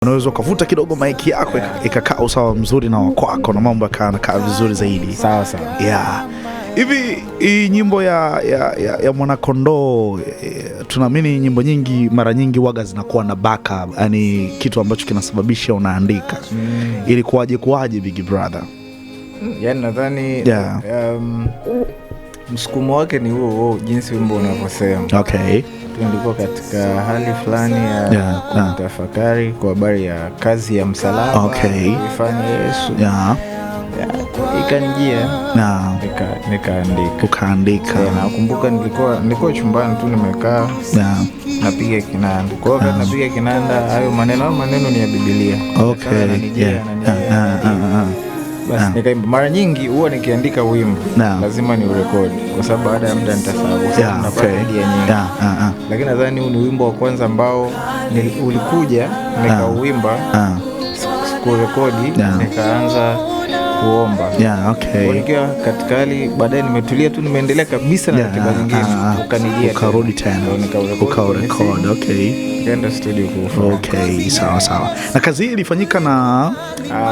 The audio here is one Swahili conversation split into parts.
Unaweza kuvuta kidogo mic yako ikakaa usawa mzuri na wako na mambo yakakaa vizuri zaidi. Sawa sawa. Yeah. Hivi hii nyimbo ya Mwanakondoo, tunaamini nyimbo nyingi mara nyingi waga zinakuwa na backup, yani kitu ambacho kinasababisha unaandika. Ilikuwaje Big Brother? Yaani nadhani msukumo wake ni huo jinsi wimbo unavyosema. Okay. Tulikuwa katika hali fulani ya kutafakari kwa habari ya kazi ya msalaba. Okay. Ifanye Yesu. Ikanijia nikaandika. Ukaandika. Nakumbuka nilikuwa chumbani tu nimekaa napiga kinanda. Kwa hiyo napiga kinanda, hayo maneno ni ya Biblia. Okay. Basi nikaimba. Mara nyingi huwa nikiandika wimbo lazima ni urekodi kwa sababu baada ya muda nitasahau napata idea nyingi. Lakini nadhani huu ni wimbo wa kwanza ambao ulikuja nikauimba, sikurekodi, nikaanza kuomba. Okay. Nikiwa katika hali baadaye nimetulia tu, nimeendelea kabisa na ratiba nyingine, ukanijia ukarudi tena ukarekodi. Okay. Nikaenda studio kufanya. Okay, sawa. Na kazi hii ilifanyika na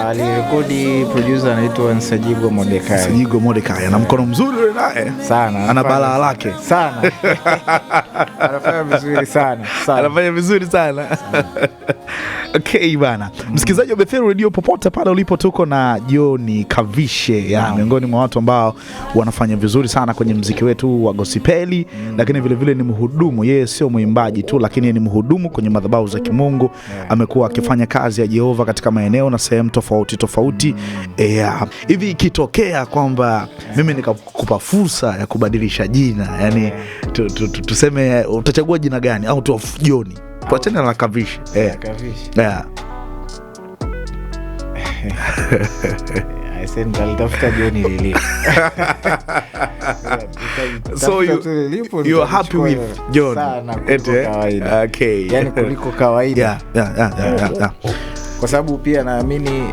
alirekodi producer anaitwa Sikigo Mordekai. Sikigo Mordekai na mkono mzuri yule naye. Sana. Ana balaa lake. Sana. Anafanya vizuri sana. Anafanya vizuri sana. Okay bana. Msikilizaji wa Bethel Radio popote pale ulipo, tuko na John Kavishe, miongoni mwa watu ambao wanafanya vizuri sana kwenye muziki wetu wa gospeli, lakini vile vile ni mhudumu. Yeye sio mwimbaji tu, lakini ni mhudumu kwenye madhabahu za Kimungu. Amekuwa akifanya kazi ya Jehova katika maeneo na sehemu tofauti. Hivi ikitokea kwamba mimi nikakupa fursa ya kubadilisha jina, yani tuseme utachagua jina gani au tu John? Tuachane na Kavishe. Kavishe. I said nitafuta John lili. So you are happy with John? Okay. Yani kuliko kawaida. Kwa sababu pia naamini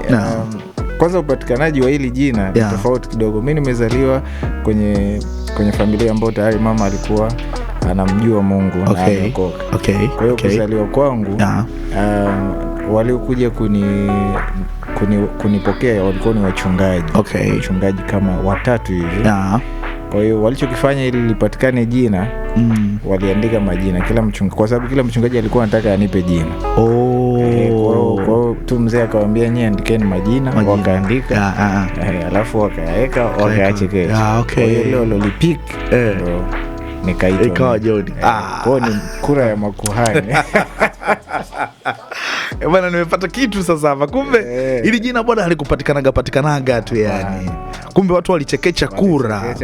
kwanza upatikanaji wa hili jina ni tofauti kidogo. Mimi nimezaliwa kwenye familia ambayo tayari mama alikuwa anamjua Mungu na ameokoka. Okay. Kwa hiyo kuzaliwa kwangu waliokuja kunipokea walikuwa ni wachungaji. Okay. Wachungaji kama 3 hivi. Kwa hiyo walichokifanya ili lipatikane jina, waliandika majina kila mchungaji, kwa sababu kila mchungaji alikuwa anataka anipe jina. Kwa hiyo tu mzee akamwambia nyie andikeni majina. Wakaandika. Alafu wakaweka wakaache kesho. Kwa hiyo leo lolipik ndo nikaitwa John. Kwa ni kura ya makuhani. Bwana, nimepata kitu sasa hapa. Kumbe ili jina bwana halikupatikanaga tu yani. Kumbe watu walichekecha kura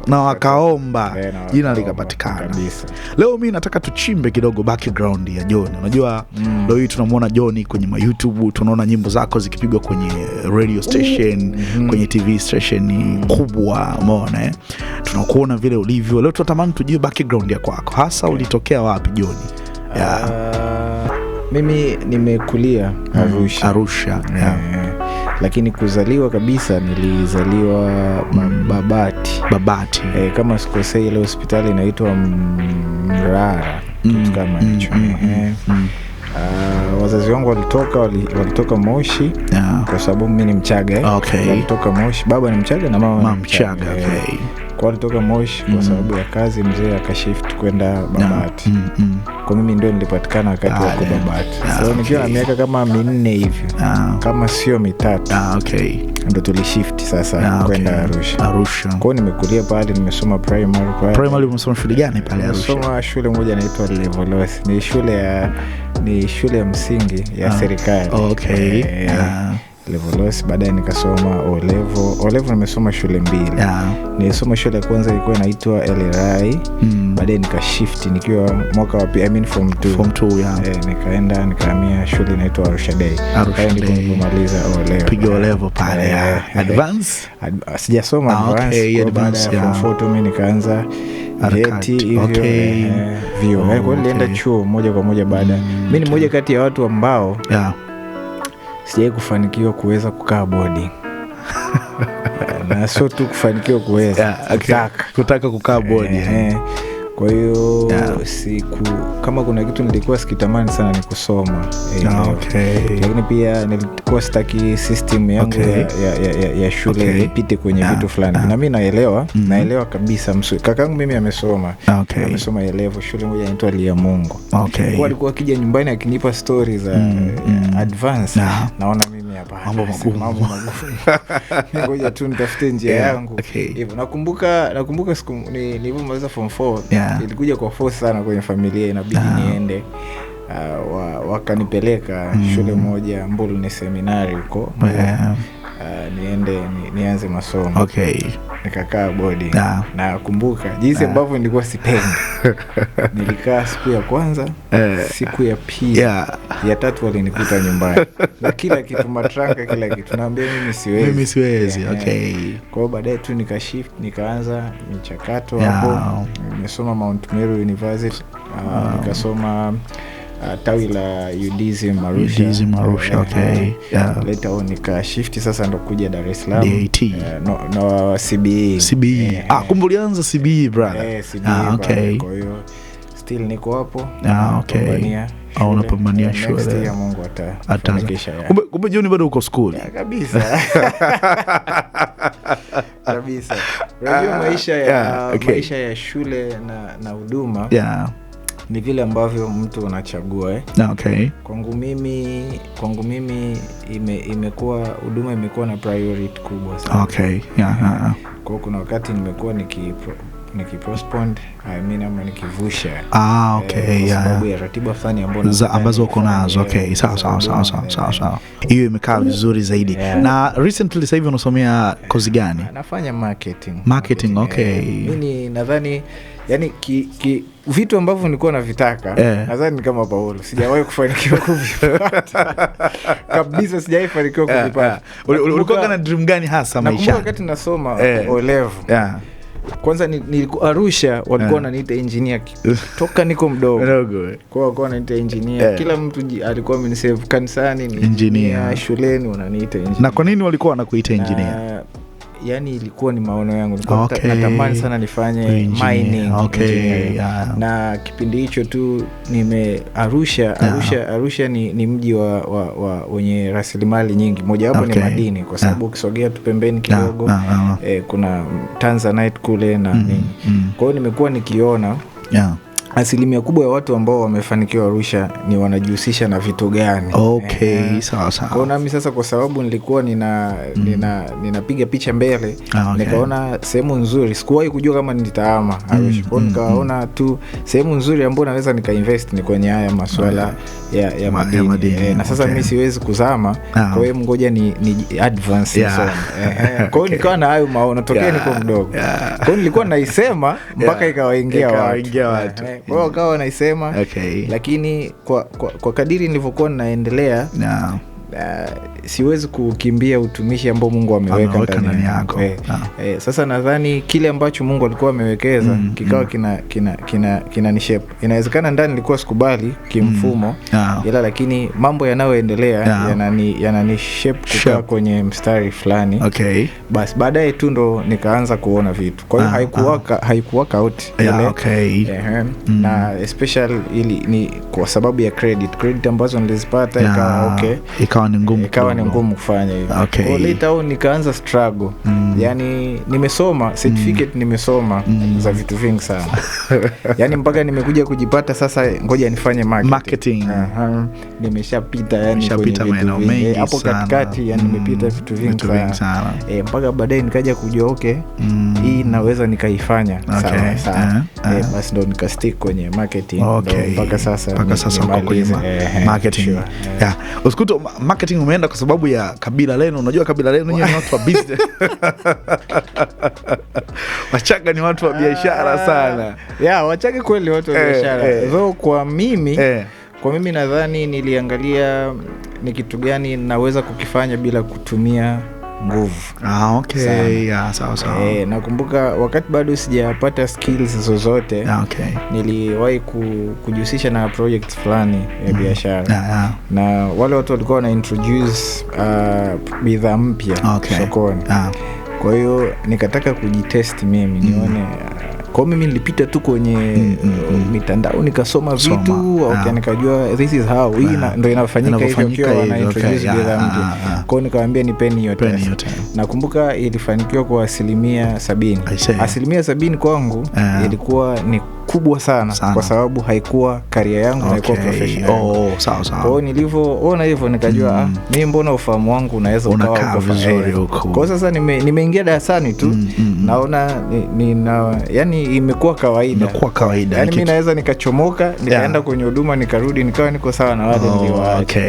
na wakaomba jina likapatikana kabisa. Leo mimi nataka tuchimbe kidogo background ya John. Unajua leo hii tunamuona John kwenye YouTube, tunaona nyimbo zako zikipigwa kwenye radio station, kwenye TV station kubwa, umeona tunakuona vile ulivyo. Leo tunatamani tujue background ya kwako. Hasa ulitokea wapi John? Mimi nimekulia Arusha. Lakini kuzaliwa kabisa nilizaliwa Babati. Kama sikosei ile hospitali inaitwa Mrara, kitu kama hicho. Wazazi wangu walitoka Moshi kwa sababu mimi ni Mchaga. Walitoka Moshi, baba ni Mchaga na mama ni Mchaga. Kwa walitoka Moshi kwa sababu ya kazi, mzee akashift kwenda Babati. Kwa mimi ndio nilipatikana wakati wa Babati. So nikiwa na miaka kama 4 hivi, kama sio 3. Ndio tulishift sasa kwenda Arusha. Kwa nimekulia pale, nimesoma primary pale. Primary umesoma shule gani pale Arusha? Nimesoma shule moja inaitwa Levolos. Ni shule ya msingi ya serikali. Levolos. Baadaye nikasoma O-level nimesoma shule 2. Nilisoma shule ya kwanza ilikuwa inaitwa LRI. Baadaye nikashift nikiwa mwaka wa form 2. Nikaenda nikahamia shule inaitwa Arusha Day. Ndipo nilipomaliza O-level. Piga O-level pale. Advance? Sijasoma advance. Baada ya form 4 mimi nikaanza VET hivyo. Vio. Kwa hiyo nilienda chuo moja kwa moja baada. Mimi ni mmoja kati ya watu ambao sijai kufanikiwa kuweza kukaa boarding. Na sio tu kufanikiwa kuweza, kutaka kukaa boarding. Kwa hiyo kama kuna kitu nilikuwa sikitamani sana ni kusoma. Lakini pia nilikuwa sitaki system yangu ya shule ipite kwenye vitu fulani. Na mimi naelewa kabisa. Kakangu mimi amesoma. Amesoma elevo shule moja inaitwa Lia Mungu. Kwa alikuwa akija nyumbani akinipa stories za advance. Naona mimi hapa mambo magumu. Ngoja tu nitafute njia yangu. Hivyo nakumbuka siku nilipomaliza form 4 ilikuja kwa force sana kwenye familia, inabidi niende. Wakanipeleka shule moja Mbulu ni seminari huko. Niende nianze masomo. Nikakaa bodi. Na kumbuka jinsi ambavyo nilikuwa sipendi. Nilikaa siku ya kwanza, siku ya pili, ya tatu walinikuta nyumbani. Na kila kitu matranka, kila kitu. Naambia mimi siwezi. Kwa hiyo baadaye tu nikashift, nikaanza mchakato hapo. Nimesoma Mount Meru University. Nikasoma tawi la UDSM Arusha. Later on nikashift sasa ndo kuja Dar es Salaam. No CBE. Kumbe ulianza CBE brother. CBE. Kwa hiyo still niko hapo. Unapambania shule. Next year Mungu atafanikisha. Kumbe jioni bado uko school. Kabisa. Kabisa. Unajua maisha ya shule na huduma. Ni vile ambavyo mtu anachagua. Kwangu mimi imekuwa huduma imekuwa na priority kubwa sana. Kwa kuna wakati nimekuwa nikipostpone, ama nikivusha. Sababu ya ratiba fulani ambazo uko nazo. Sawa. Hiyo imekaa vizuri zaidi. Na recently sasa hivi unasomea kozi gani? Nafanya marketing. Mimi nadhani yani vitu ambavyo nilikuwa navitaka nadhani kama Paulo sijawahi kufanikiwa kuvipata. Kabisa sijawahi kufanikiwa kuvipata. Ulikuwa na dream gani hasa maisha? Nakumbuka wakati nasoma O-level. Kwanza nilikuwa Arusha, walikuwa wananiita engineer toka niko mdogo. Kwa walikuwa wananiita engineer. Kila mtu alikuwa amenisave kanisani ni engineer, shuleni wananiita engineer. Na kwa nini walikuwa wanakuita engineer? Yani ilikuwa ni maono yangu. Nilikuwa natamani sana nifanye mining. Na kipindi hicho tu Arusha ni mji wa wenye rasilimali nyingi. Moja wapo ni madini, kwa sababu ukisogea tu pembeni kidogo kuna Tanzanite kule na nini. Kwa hiyo nimekuwa nikiona asilimia kubwa ya watu ambao wamefanikiwa Arusha ni wanajihusisha na vitu gani. Sawa. Kwa nami sasa, kwa sababu nilikuwa ninapiga picha mbele, nikaona sehemu nzuri, sikuwahi kujua kama nitaama Arusha. Kwa nikaona tu sehemu nzuri ambayo naweza nikainvest ni kwenye haya masuala ya madini. Na sasa mimi siwezi kuzama, kwa hiyo ngoja ni advance nisome. Kwa hiyo nikawa na hayo maono tokea niko mdogo. Kwa hiyo nilikuwa naisema mpaka ikawaingia watu. Kwa hiyo wakawa naisema. Lakini kwa kadiri nilivyokuwa naendelea, siwezi kukimbia utumishi ambao Mungu ameweka ndani yako. Sasa nadhani kile ambacho Mungu alikuwa amewekeza kikawa kina nishape. Inawezekana ndani nilikuwa sikubali kimfumo, ila lakini mambo yanayoendelea yananishape kutoka kwenye mstari fulani. Basi baadaye tu ndo nikaanza kuona vitu. Kwa hiyo haikuwaka out ile. Na especially ni kwa sababu ya credit ambazo nilizipata, ikawa ni ngumu kufanya hivyo. Kwa later on nikaanza struggle. Yani nimesoma certificate, nimesoma za vitu vingi sana. Yani mpaka nimekuja kujipata sasa ngoja nifanye marketing. Nimeshapita yani kwenye hapo katikati, yani nimepita vitu vingi sana. Mpaka baadaye nikaja kujua hii naweza nikaifanya sana. Basi ndo nikastick kwenye marketing mpaka sasa uko kwenye marketing. Usikuto marketing umeenda kwa sababu ya kabila lenu. Unajua kabila lenu ni watu wa business. Wachaga ni watu wa biashara sana. Wachaga kweli watu wa biashara. Though kwa mimi nadhani niliangalia ni kitu gani naweza kukifanya bila kutumia nguvu. Sawa. Nakumbuka wakati bado sijapata skills zozote, niliwahi kujihusisha na project fulani ya biashara. Na wale watu walikuwa wana introduce bidhaa mpya sokoni. Kwa hiyo nikataka kujitest mimi nione Kwa mimi nilipita tu kwenye mitandao nikasoma vitu nikajua this is how hii ndio inafanyika hivyo kwa wana introduce bidhaa mpya. Kwa nikamwambia nipeni yote. Nakumbuka ilifanikiwa kwa 70%. 70% kwangu ilikuwa ni kubwa sana kwa sababu haikuwa career yangu, haikuwa professional. Sawa. Kwa nilivyoona hivyo nikajua mimi mbona ufahamu wangu unaweza ukawa vizuri huko. Kwa sasa nimeingia darasani tu naona yani imekuwa kawaida. Yani mimi naweza nikachomoka nikaenda kwenye huduma nikarudi nikawa niko sawa na wale nilioacha.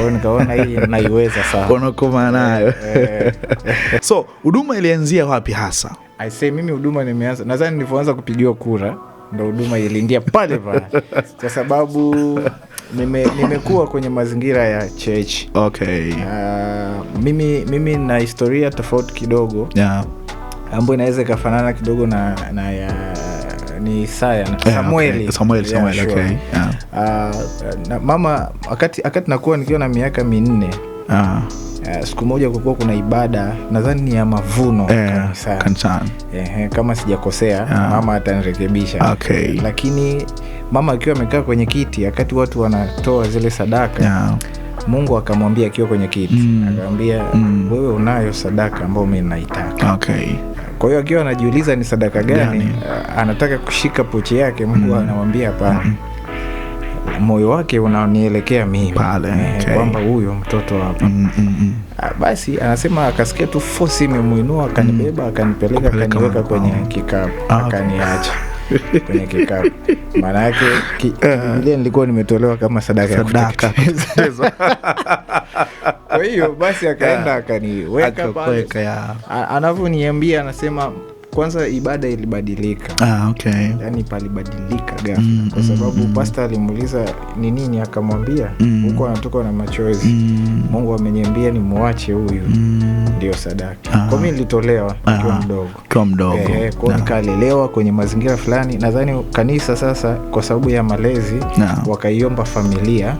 Kwa nikaona hii naiweza sana. Unakoma nayo. So huduma ilianzia wapi hasa? I say mimi huduma nimeanza nadhani nilipoanza kupigiwa kura ndo huduma iliingia pale pale. Kwa sababu nimekuwa kwenye mazingira ya church. Mimi na historia tofauti kidogo. Ambayo inaweza kufanana kidogo na ya ni Isaya na Samueli. Na mama wakati nakuwa nikiwa na miaka 4. Siku moja kulikuwa kuna ibada nadhani ni ya mavuno kanisani. Kama sijakosea mama atanirekebisha. Lakini mama akiwa amekaa kwenye kiti wakati watu wanatoa zile sadaka, Mungu akamwambia akiwa kwenye kiti, akamwambia wewe unayo sadaka ambayo mimi naitaka. Kwa hiyo akiwa anajiuliza ni sadaka gani anataka kushika pochi yake, Mungu anamwambia hapana. Moyo wake unanielekea mimi kwamba huyo mtoto hapa. Basi anasema akasikia tu force imemuinua akanibeba akanipeleka akaniweka kwenye kikapu akaniacha kwenye kikapu. Maana yake ile nilikuwa nimetolewa kama sadaka ya kuteketeza. Kwa hiyo basi akaenda akaniweka pale. Anavyoniambia anasema kwanza ibada ilibadilika. Yani palibadilika ghafla kwa sababu pastor alimuuliza ni nini, akamwambia huko anatoka na machozi. Mungu ameniambia nimuache huyu ndio sadaka. Kwa mimi nilitolewa nikiwa mdogo. Kwa nikalelewa kwenye mazingira fulani. Nadhani kanisa sasa kwa sababu ya malezi wakaiomba familia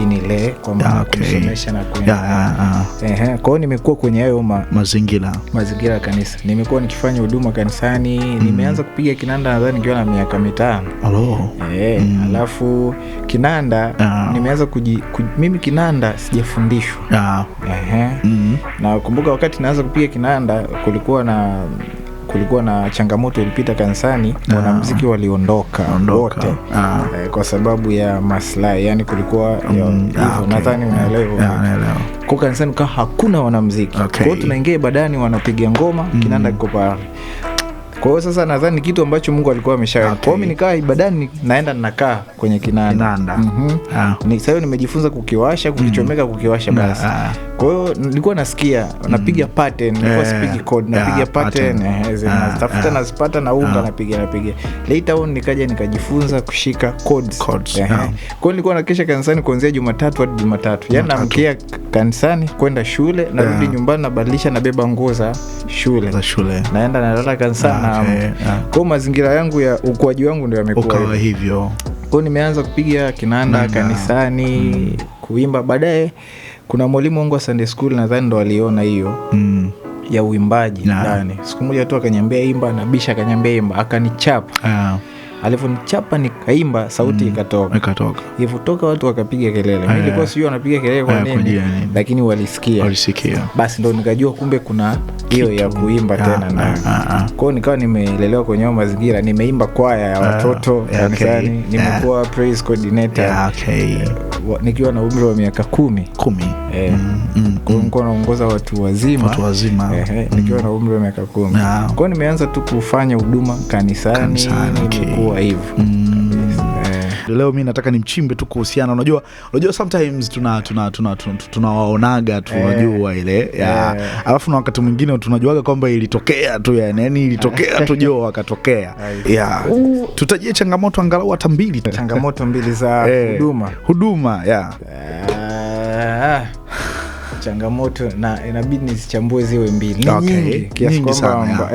inilee kwa maana kumsomesha na kuendelea. Kwa hiyo nimekuwa kwenye hayo mazingira ya kanisa. Nimekuwa nikifanya huduma kanisani. Nimeanza kupiga kinanda nadhani nikiwa na miaka 5. Alafu kinanda nimeanza mimi kinanda sijafundishwa. Na kumbuka wakati naanza kupiga kinanda kulikuwa na changamoto ilipita kanisani. Wanamuziki waliondoka wote kwa sababu ya maslahi. Yani kulikuwa nadhani unaelewa. Kwa kanisani hakuna wanamuziki. Kwa hiyo tunaingia ibadani wanapiga ngoma, kinanda kiko pale. Kwa hiyo sasa nadhani kitu ambacho Mungu alikuwa ameshaweka. Kwa hiyo mimi nikaa ibadani naenda ninakaa kwenye kinanda. Sasa hiyo nimejifunza kukiwasha, kukichomeka, kukiwasha basi. Kwa hiyo nilikuwa nasikia napiga pattern, nilikuwa sipigi chord, napiga pattern, nazitafuta nazipata na unga napiga. Later on nikaja nikajifunza kushika chords. Kwa hiyo nilikuwa nakesha kanisani kuanzia Jumatatu hadi Jumatatu. Yaani naamkia kanisani kwenda shule, narudi nyumbani nabadilisha nabeba nguo za shule. Naenda nalala kanisani. Kwa mazingira yangu ya ukuaji wangu ndio yamekuwa hivyo. Kwa nimeanza kupiga kinanda kanisani, kuimba. Baadaye kuna mwalimu wangu wa Sunday school nadhani ndo aliona hiyo ya uimbaji ndani. Siku moja tu akaniambia imba, na bisha akaniambia imba, akanichapa. Alivyonichapa nikaimba, sauti ikatoka. Ilipotoka watu wakapiga kelele. Mimi nilikuwa sijui wanapiga kelele kwa nini, lakini walisikia. Basi ndo nikajua kumbe kuna hiyo ya kuimba tena ndani. Kwa hiyo nikawa nimelelewa kwenye mazingira, nimeimba kwaya ya watoto kanisani, nimekuwa praise coordinator nikiwa na umri wa miaka 10. Kwa hiyo nilikuwa naongoza watu wazima. Nikiwa na umri wa miaka 10. Kwa hiyo nimeanza tu kufanya huduma kanisani. Nimekuwa hivyo. Leo mimi nataka nimchimbe tu kuhusiana. Unajua sometimes tunawaonaga tu unajua ile alafu na wakati mwingine tunajuaga kwamba ilitokea tu yani ilitokea tu jo wakatokea. Tutajie changamoto angalau hata 2. Changamoto 2 za huduma. Changamoto na inabidi nizichambue ziwe 2. Nyingi kiasi kwamba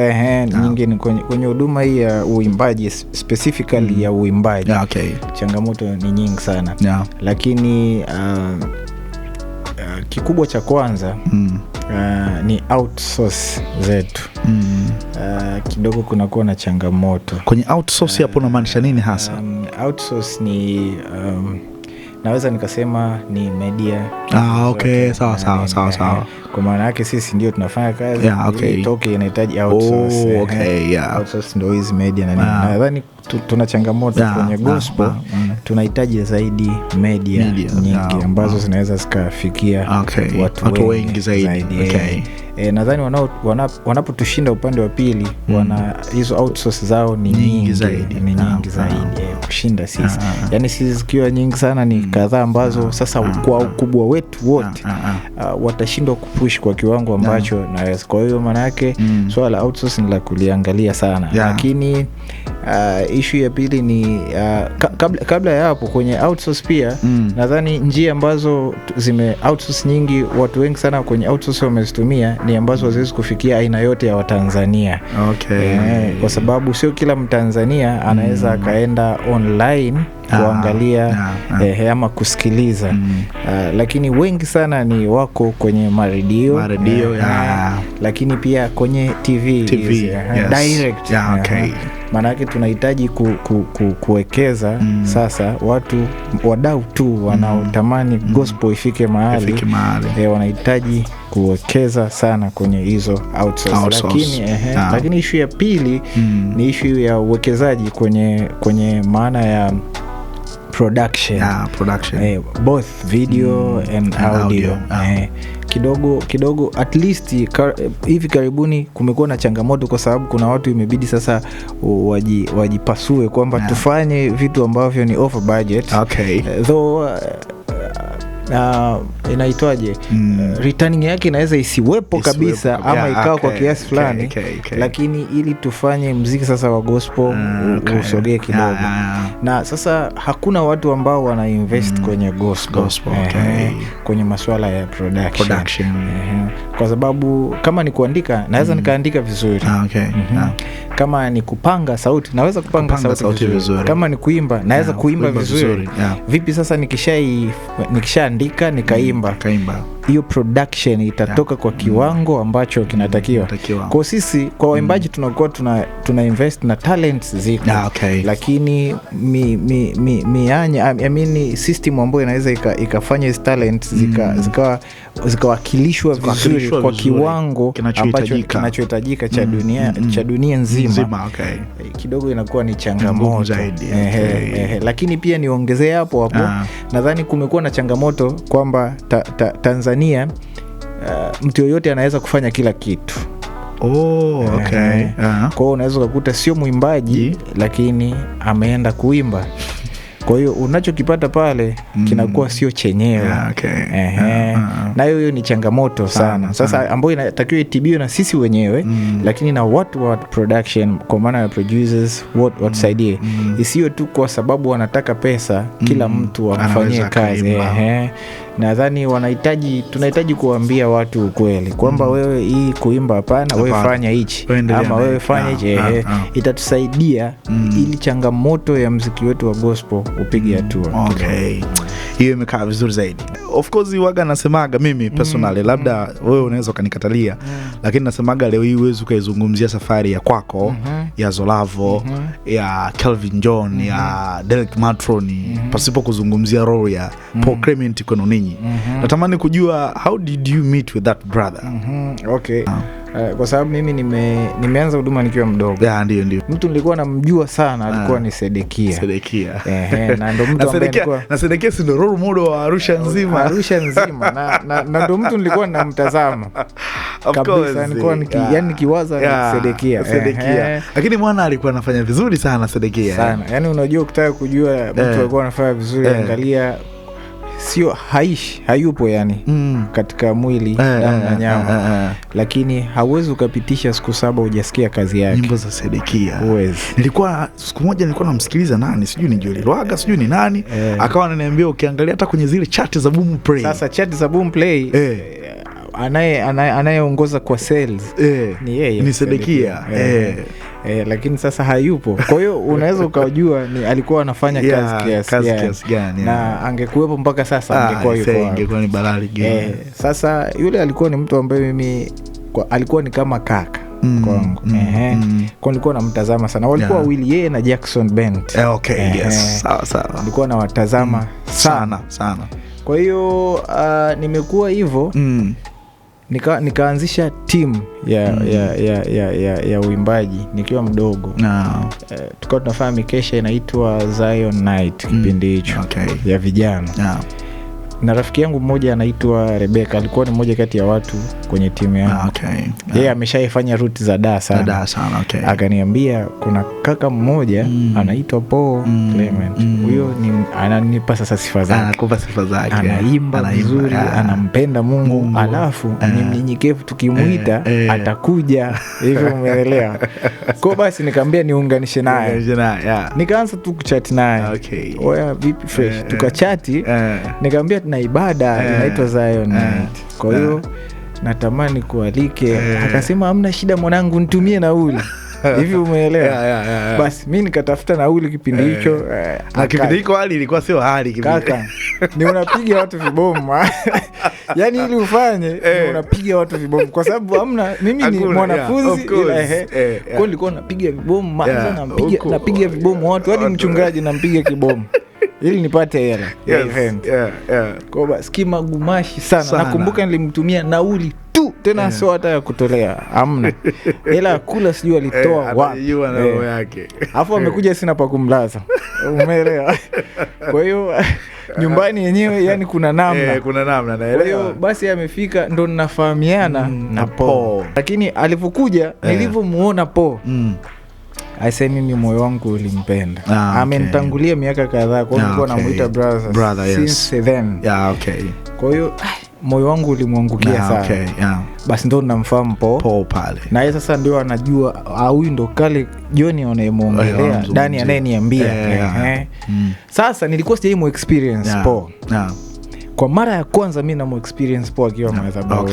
nyingi ni kwenye huduma hii ya uimbaji, specifically ya uimbaji. Changamoto ni nyingi sana. Lakini kikubwa cha kwanza ni outsource zetu. Kidogo kunakuwa na changamoto kwenye outsource. Hapo unamaanisha nini hasa? Outsource ni naweza nikasema ni media. Okay, sawa. Kwa maana yake sisi ndio tunafanya kazi, itoke inahitaji outsource. Outsource ndio hizi media na nini. Nadhani tuna changamoto kwenye gospel. Tunahitaji zaidi media nyingi ambazo zinaweza zikafikia watu wengi zaidi. Nadhani wanapotushinda upande wa pili, hizo outsource zao ni nyingi zaidi kushinda sisi. Yani sisi zikiwa nyingi sana ni kadhaa ambazo sasa kwa ukubwa wetu wote watashindwa kupush kwa kiwango ambacho naweza. Kwa hiyo maana yake swala la outsource ni la kuliangalia sana. Lakini issue ya pili ni kabla ya hapo kwenye outsource pia nadhani njia ambazo zime outsource nyingi, watu wengi sana kwenye outsource wamezitumia ni ambazo haziwezi kufikia aina yote ya Watanzania. Kwa sababu sio kila Mtanzania anaweza akaenda online kuangalia ama kusikiliza. Lakini wengi sana ni wako kwenye maredio lakini pia kwenye TV direct. Maana yake tunahitaji kuwekeza sasa. Wadau tu wanaotamani gospel ifike mahali wanahitaji kuwekeza sana kwenye hizo outsource. Lakini issue ya pili ni issue ya uwekezaji kwenye maana ya production. Both video and audio. Kidogo at least hivi karibuni kumekuwa na changamoto, kwa sababu kuna watu imebidi sasa wajipasue kwamba tufanye vitu ambavyo ni over budget. Though inaitwaje, returning yake inaweza isiwepo kabisa ama ikawa kwa kiasi fulani, lakini ili tufanye muziki sasa wa gospel usogee kidogo. Na sasa hakuna watu ambao wana invest kwenye gospel. Kwenye masuala ya production. Kwa sababu kama ni kuandika naweza nikaandika vizuri. Kama ni kupanga sauti naweza kupanga sauti vizuri. Kama ni kuimba naweza kuimba vizuri. Vipi sasa nikishaandika nikaimba, hiyo production itatoka kwa kiwango ambacho kinatakiwa. Kwa sisi kwa waimbaji tunakuwa tuna invest na talents ziko. Lakini system ambayo inaweza ikafanya hizo talents zikawakilishwa vizuri kwa kiwango ambacho kinachohitajika cha dunia nzima. Kidogo inakuwa ni changamoto. Lakini pia niongezee hapo nadhani kumekuwa na changamoto kwamba Tanzania mtu yoyote anaweza kufanya kila kitu. Kwa hiyo unaweza kukuta sio mwimbaji lakini ameenda kuimba. Kwa hiyo unachokipata pale kinakuwa sio chenyewe. Na hiyo ni changamoto sana. Sasa ambayo inatakiwa itibiwe na sisi wenyewe, lakini na watu wa production, kwa maana ya producers watusaidie. Isiyo tu kwa sababu wanataka pesa kila mtu afanye kazi. Nadhani tunahitaji kuambia watu ukweli kwamba wewe hii kuimba hapana, wewe fanya hichi ama wewe fanya hichi. Itatusaidia ili changamoto ya muziki wetu wa gospel upige hatua. Hiyo imekaa vizuri zaidi. Of course waga nasemaga mimi personally, labda wewe unaweza kanikatalia, lakini nasemaga leo hii huwezi ukaizungumzia safari ya kwako, ya Zolavo, ya Kelvin John, ya Derek Matroni pasipo kuzungumzia role ya Paul Clement kwenu ninyi. Natamani kujua how did you meet with that brother? Kwa sababu mimi nimeanza huduma nikiwa mdogo. Ndio. Mtu nilikuwa namjua sana alikuwa ni Sedekia. Na ndio mtu ambaye alikuwa na Sedekia si ndio role model wa Arusha nzima. Na ndio mtu nilikuwa namtazama. Kabisa nilikuwa nikiwaza Sedekia. Lakini mwana alikuwa anafanya vizuri sana Sedekia. Sana. Yaani unajua ukitaka kujua mtu alikuwa anafanya vizuri, angalia sio hayupo yani katika mwili damu na nyama, lakini hauwezi ukapitisha siku 7 hujasikia kazi yake. Nyimbo za Sedekia siku moja nilikuwa namsikiliza nani sijui ni Joel Lwaga sijui ni nani, akawa ananiambia ukiangalia hata kwenye zile chat za Boom Play. Sasa chat za Boom Play anayeongoza kwa sales ni yeye, ni Sedekia. Lakini sasa hayupo. Kwa hiyo unaweza ukajua ni alikuwa anafanya kazi gani. Na angekuwepo mpaka sasa angekuwa yuko. Ingekuwa ni balali gani. Sasa yule alikuwa ni mtu ambaye mimi alikuwa ni kama kaka kwangu. Kwa nilikuwa namtazama sana. Walikuwa wawili, yeye na Jackson Bent. Yes. Sawa. Nilikuwa nawatazama sana. Kwa hiyo nimekuwa hivyo. Nikaanzisha timu ya uimbaji nikiwa mdogo. Tulikuwa tunafanya mikesha inaitwa Zion Night kipindi hicho ya vijana. Na rafiki yangu mmoja anaitwa Rebecca, alikuwa ni mmoja kati ya watu kwenye timu yangu. Yeye ameshaifanya route za Dar sana. Akaniambia kuna kaka mmoja anaitwa Paul Clement. Huyo ni ananipa sasa sifa zake. Anakupa sifa zake. Anaimba vizuri, anampenda Mungu, alafu ni mnyenyekevu, tukimuita atakuja. Hivyo umeelewa. Kwa basi nikamwambia niunganishe naye. Nikaanza tu kuchat naye. Oya vipi fresh. Tukachati. Nikamwambia na ibada inaitwa Zion Night. Kwa hiyo natamani kualike. Akasema hamna shida mwanangu, nitumie nauli. Hivi umeelewa? Basi mimi nikatafuta nauli kipindi hicho. Na kipindi hicho hali ilikuwa sio hali kaka. Ni unapiga watu vibomu. Yaani ili ufanye ni unapiga watu vibomu kwa sababu hamna, mimi ni mwanafunzi kwa nilikuwa napiga vibomu, maana napiga vibomu watu hadi mchungaji nampiga kibomu ili nipate hela ya event. Kwa basi kima gumashi sana. Nakumbuka nilimtumia nauli tu tena sio hata ya kutolea. Hamna. Hela kula sijui alitoa wapi. Alafu amekuja sina pa kumlaza. Umeelewa? Kwa hiyo nyumbani yenyewe yani kuna namna. Kuna namna naelewa. Kwa hiyo basi amefika ndo ninafahamiana na Paul. Lakini alipokuja nilivyomuona Paul aisee mimi moyo wangu ulimpenda. Amenitangulia miaka kadhaa kwa nilikuwa namuita brother since then. Kwa hiyo moyo wangu ulimwangukia sana. Basi ndo namfahamu Paul pale. Na yeye sasa ndio anajua huyu ndo kale John anayemuongelea, Dani anayeniambia. Sasa nilikuwa sijaimo experience Paul. Kwa mara ya kwanza mimi na experience Paul akiwa madhabahu.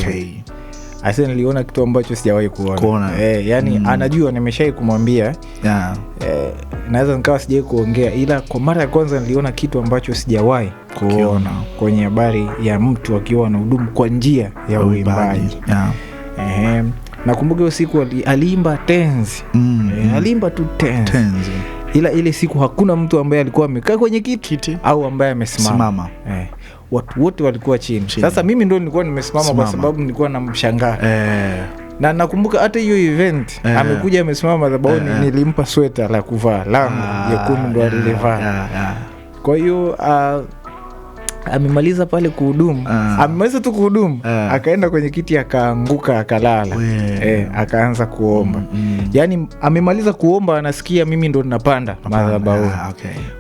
Asa niliona kitu ambacho sijawahi kuona. Yani anajua nimeshai kumwambia. Naweza nikawa sijawahi kuongea, ila kwa mara ya kwanza niliona kitu ambacho sijawahi kuona kwenye habari ya mtu akiwa na hudumu kwa njia ya uimbaji. Nakumbuka hiyo siku aliimba tenzi. Aliimba tu tenzi. Ila ile siku hakuna mtu ambaye alikuwa amekaa kwenye kiti au ambaye amesimama. Watu wote walikuwa chini. Sasa mimi ndo nilikuwa nimesimama kwa sababu nilikuwa namshangaa. Na nakumbuka hata hiyo event amekuja amesimama madhabahuni, nilimpa sweta la kuvaa langu jekundu ndo alilivaa. Kwa hiyo amemaliza pale kuhudumu. Amemaliza tu kuhudumu, akaenda kwenye kiti akaanguka akalala. Akaanza kuomba. Yaani amemaliza kuomba anasikia mimi ndo ninapanda madhabahu.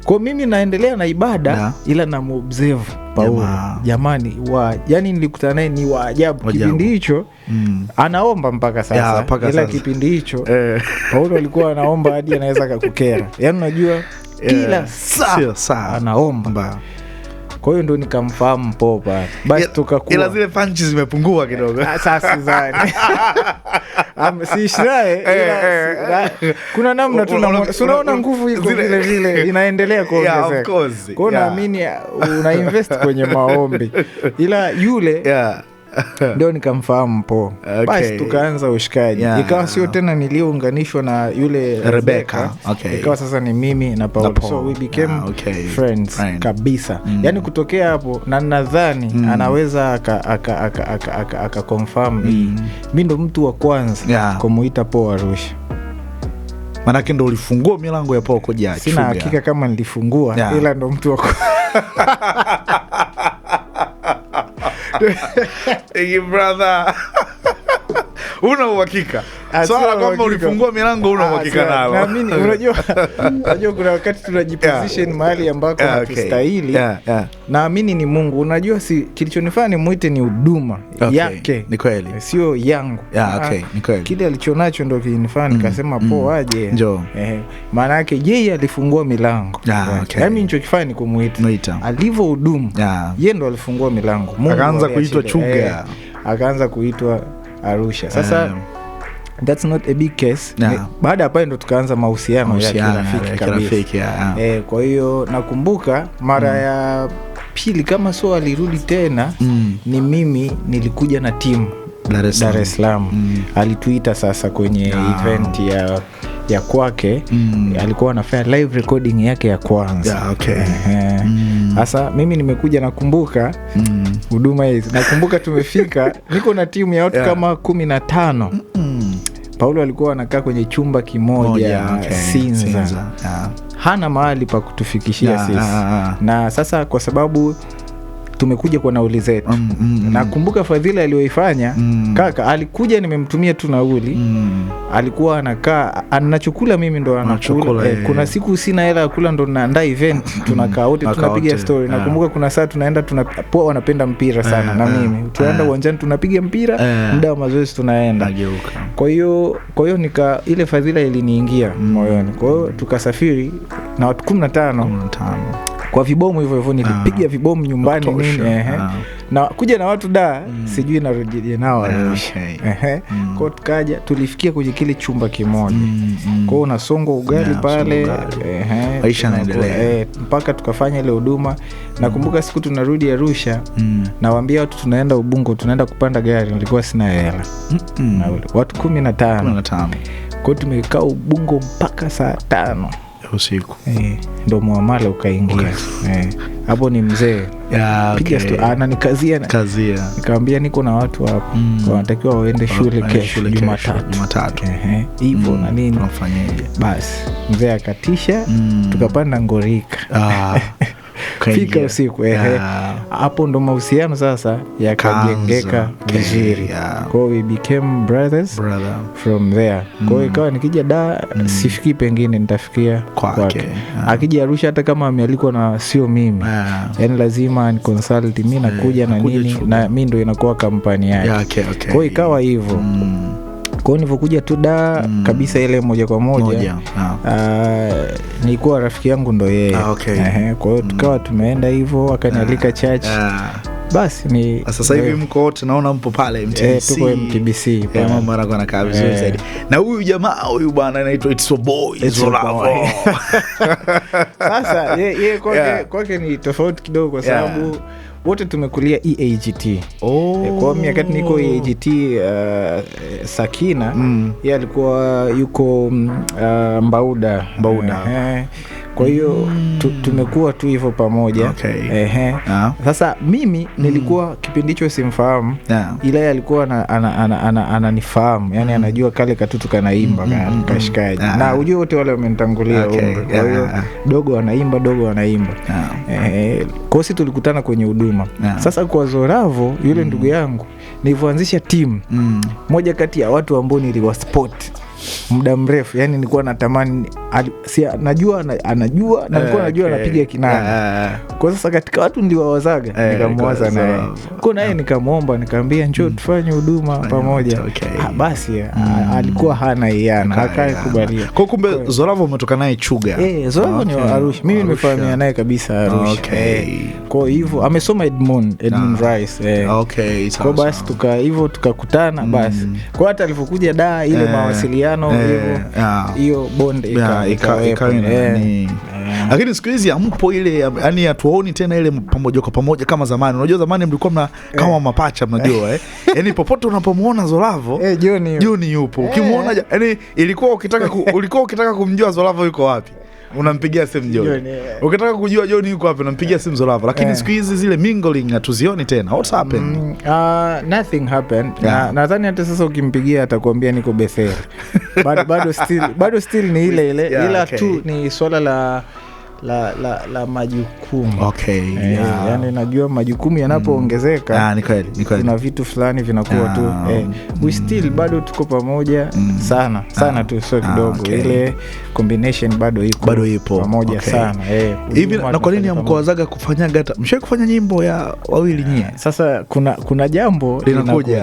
Kwa mimi naendelea na ibada ila na observe Paulo. Jamani yani nilikutana naye ni wa ajabu. Kipindi hicho anaomba mpaka sasa. Ila kipindi hicho Paulo alikuwa anaomba hadi anaweza kukukera. Yaani unajua kila saa anaomba. Kwa hiyo ndo nikamfahamu Popa. Basi tukakuwa. Ila zile punches zimepungua kidogo. Sasa zani. Siishnae. Kuna namna tunaona nguvu iko vile inaendelea kuongezeka. Kwa hiyo naamini una-invest kwenye maombi. Ila yule ndio nikamfahamu Po. Basi tukaanza ushikaji. Ikawa sio tena niliounganishwa na yule Rebecca. Ikawa sasa ni mimi na Paul. So we became friends kabisa. Yani kutokea hapo na nadhani anaweza aka confirm mimi ndo mtu wa kwanza kumuita Paul Arusha. Manake ndo ulifungua milango ya Paul kuja. Sina hakika kama nilifungua ila ndo mtu wa Hey brother. Una uhakika? Swala kwamba ulifungua milango una uhakika nalo. Na mimi unajua kuna wakati tunajiposition mahali ambako hatustahili. Naamini ni Mungu. Unajua kilichonifanya nimuite ni huduma yake. Ni kweli. Sio yangu. Ni kweli. Kile alichonacho ndio kilinifanya nikasema Po aje. Njoo. Maana yake yeye alifungua milango. Mimi nilichokifanya ni kumuita. Alivyohudumu. Yeye ndo alifungua milango. Mungu akaanza kuitwa Chuga. akaanza kuitwa Arusha. Sasa that's not a big case. Baada hapa ndo tukaanza mahusiano ya kirafiki kabisa. Kwa hiyo nakumbuka mara ya pili kama so alirudi tena ni mimi nilikuja na timu Dar es Salaam. Alituita sasa kwenye event ya kwake. Alikuwa anafanya live recording yake ya kwanza. Sasa mimi nimekuja, nakumbuka huduma hizi. Nakumbuka tumefika, niko na timu ya watu kama 15. Paulo alikuwa anakaa kwenye chumba kimoja Sinza. Hana mahali pa kutufikishia sisi. Na sasa kwa sababu tumekuja kwa nauli zetu. Nakumbuka fadhila aliyoifanya kaka, alikuja nimemtumia tu nauli. Alikuwa anakaa anachukula, mimi ndo anakula. Kuna siku sina hela ya kula, ndo naandaa event, tunakaa wote tunapiga story. Nakumbuka kuna saa tunaenda poa, wanapenda mpira sana na mimi. Tunaenda uwanjani tunapiga mpira, muda wa mazoezi tunaenda. Kwa hiyo ile fadhila iliniingia moyoni. Kwa hiyo tukasafiri na watu 15 kwa vibomu hivyo nilipiga vibomu nyumbani nini na kuja na watu sijui narudi nao Arusha. Kwa tukaja tulifikia kwenye kile chumba kimoja. Kwa unasonga ugali pale maisha yanaendelea mpaka tukafanya ile huduma. Nakumbuka siku tunarudi Arusha, nawaambia watu tunaenda Ubungo, tunaenda kupanda gari, nilikuwa sina hela. Na watu 15. Kwa tumekaa Ubungo mpaka saa 5 usiku. Ndo muamala ukaingia. Hapo ni mzee. Piga ananikazia. Nikamwambia niko na watu hapo. Wanatakiwa waende shule kesho Jumatatu. Hivyo na nini tunafanyaje? Basi mzee akatisha, tukapanda Ngorika. Fika usiku. Hapo ndo mahusiano sasa yakajengeka vizuri. Kwa hiyo we became brothers from there. Kwa hiyo ikawa nikija sifiki pengine nitafikia kwake. Akija Arusha hata kama amealikwa na sio mimi, yani lazima ni consult mimi nakuja na nini, na mimi ndo inakuwa kampani yake. Kwa hiyo ikawa hivyo. Kwa nilipokuja tu kabisa ile moja kwa moja nilikuwa rafiki yangu ndo yeye. Kwa hiyo tukawa tumeenda hivyo, akanialika church. Basi ni sasa hivi mko wote naona mpo pale MTBC. Tuko MTBC pale. Mama anakuwa anakaa vizuri zaidi. Na huyu bwana anaitwa It's Your Boy Zolavo. Sasa yeye kwake ni tofauti kidogo kwa sababu wote tumekulia EAGT. Kwa mimi wakati niko EAGT Sakina, yeye alikuwa yuko Mbauda. Kwa hiyo tumekuwa tu hivyo pamoja. Sasa mimi nilikuwa kipindi hicho simfahamu, ila yeye alikuwa ananifahamu, yani anajua kale katutu kanaimba kashikaji. Na ujue wote wale wamenitangulia umri. Kwa hiyo dogo anaimba. Kwa hiyo tulikutana kwenye huduma. Sasa kwa Zoravo yule ndugu yangu nilianzisha timu moja kati ya watu ambao niliwaspot muda mrefu, yani nilikuwa natamani anajua na nilikuwa najua anapiga kinanda. Kwa sasa katika watu niliwawazaga nikamwaza naye. Kwa naye nikamwomba, nikamwambia njoo tufanye huduma pamoja. Basi alikuwa hana yana, akakubalia. Kwa kumbe Zoravo umetoka naye Chuga. Zoravo ni Arusha. Mimi nimefahamiana naye kabisa Arusha. Kwa hivyo amesoma Edmund Rice. Kwa basi tukakutana basi. Kwa hata alipokuja ile mawasiliano hiyo bond ikawa. Lakini siku hizi ampo ile, yani hatuoni tena ile pamoja kwa pamoja kama zamani. Unajua zamani mlikuwa kama mapacha, mnajua yani popote unapomuona Zoravo Joni yupo. Ukimuona yani ulikuwa ukitaka kumjua Zoravo yuko wapi, unampigia simu Joni. Ukitaka kujua Joni yuko wapi, unampigia simu Zoravo. Lakini siku hizi zile mingling hatuzioni tena. What's happened? Nothing happened. Nadhani hata sasa ukimpigia atakwambia niko Bethel. Bado still ni ile ila tu ni swala la majukumu. Yani najua majukumu yanapoongezeka ni kweli. Kuna vitu fulani vinakuwa tu we still bado tuko pamoja sana tu, sio kidogo. Ile combination bado ipo pamoja sana. Hivi na kwa nini hamkowazaga kufanyaga hata mshawahi kufanya nyimbo ya wawili nyie? Sasa kuna jambo linakuja.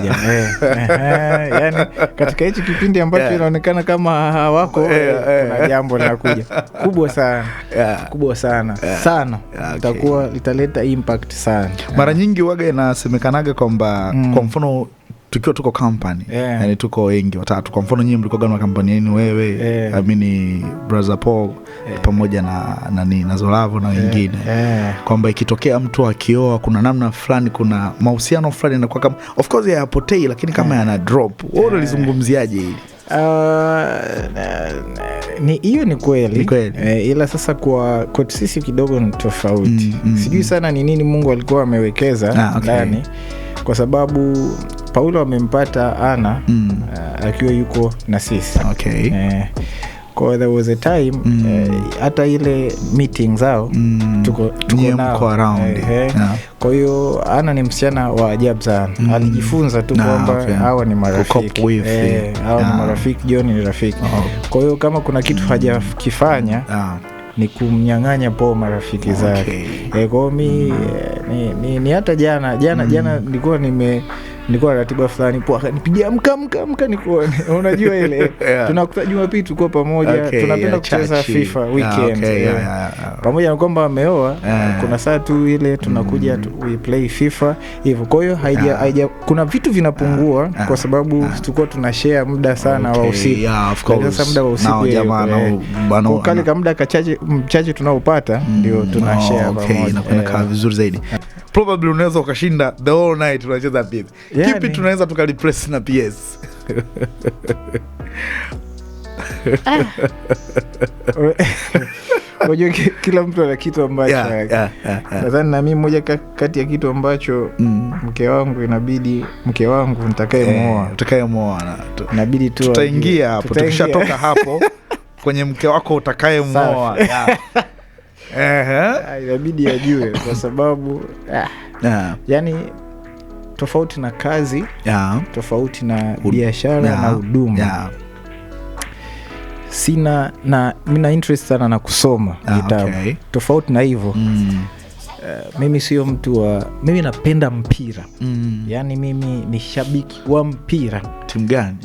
Yani katika hichi kipindi ambacho inaonekana kama hawako, kuna jambo linakuja kubwa sana. kubwa sana sana. Itakuwa litaleta impact sana. Mara nyingi waga inasemekanaga kwamba kwa mfano tukiwa tuko company, yani tuko wengi watatu, kwa mfano nyinyi mlikuwa na company yenu wewe, amini brother Paul pamoja na Zolavo na wengine, kwamba ikitokea mtu akioa kuna namna fulani, kuna mahusiano fulani yanakuwa kama, of course hayapotei, lakini kama yana drop. Wewe unalizungumziaje hili? Hiyo ni kweli. Ila sasa kwa sisi kidogo ni tofauti. Sijui sana ni nini Mungu alikuwa amewekeza ndani, kwa sababu Paulo amempata Ana akiwa yuko na sisi. Kwa there was a time hata ile meeting zao tuko nao around. Kwa hiyo Ana ni msichana wa ajabu sana. Alijifunza tu kwamba hawa ni marafiki. Hawa ni marafiki, John ni rafiki. Kwa hiyo kama kuna kitu hajakifanya ni kumnyang'anya po marafiki zake. Kwa mimi ni hata jana nilikuwa ratiba fulani po akanipigia amka nikuone. Unajua ile tunakuta Jumapili tuko pamoja, tunapenda kucheza FIFA weekend. Pamoja na kwamba ameoa, kuna saa tu ile tunakuja we play FIFA hivyo. Kwa hiyo haija kuna vitu vinapungua kwa sababu tulikuwa tunashare muda sana wa usiku. Sasa muda wa usiku kwa kale kama muda mchache tunaopata ndio tunashare pamoja. Inakaa vizuri zaidi. Probably unaweza ukashinda the whole night unacheza PS. Kipi tunaweza tukalipress na PS? Unajua kila mtu ana kitu ambacho nadhani na mimi moja kati ya kitu ambacho mke wangu nitakayemuoa inabidi tu tutaingia hapo, tukishatoka hapo kwenye mke wako utakayemuoa. Inabidi ajue kwa sababu yani tofauti na kazi, tofauti na biashara na huduma, mina interest sana na kusoma vitabu. Tofauti na hivyo mimi sio mtu mimi napenda mpira. Yani mimi ni shabiki wa mpira. Timu gani?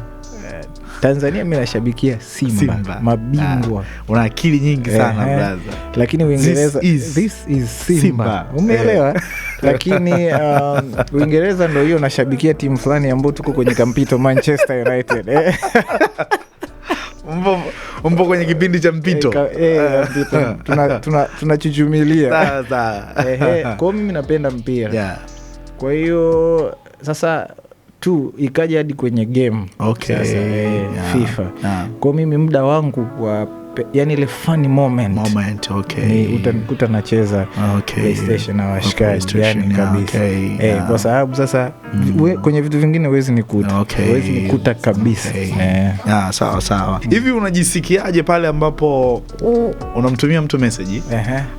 Tanzania mimi nashabikia Simba. Mabingwa. Una akili nyingi sana brother. Lakini Uingereza this is Simba. Umeelewa? Lakini Uingereza ndio hiyo nashabikia timu fulani ambayo tuko kwenye kampito, Manchester United. Mpo kwenye kipindi cha mpito. Tunachuchumilia. Sawa. Kwa mimi napenda mpira. Kwa hiyo sasa ikaja hadi kwenye game. Sasa, FIFA. Kwa mimi muda wangu yani ile funny moment ni utanikuta nacheza PlayStation na washikaji yani kabisa. Kwa sababu sasa kwenye vitu vingine huwezi nikuta kabisa. Sawa. Hivi unajisikiaje pale ambapo unamtumia mtu message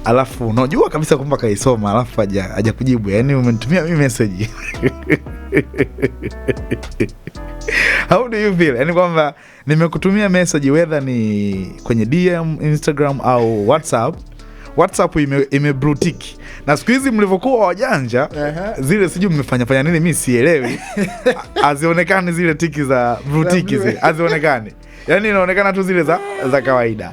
alafu unajua kabisa kwamba kaisoma alafu haja kujibu, yani umenitumia mimi message how do you feel? Yani kwamba nimekutumia message whether ni kwenye DM, Instagram au WhatsApp imebrutiki. Na siku hizi mlivyokuwa wajanja, zile sijui mmefanya nini mimi sielewi. Azionekane zile tiki za brutiki zile, azionekane. Yani inaonekana tu zile za kawaida.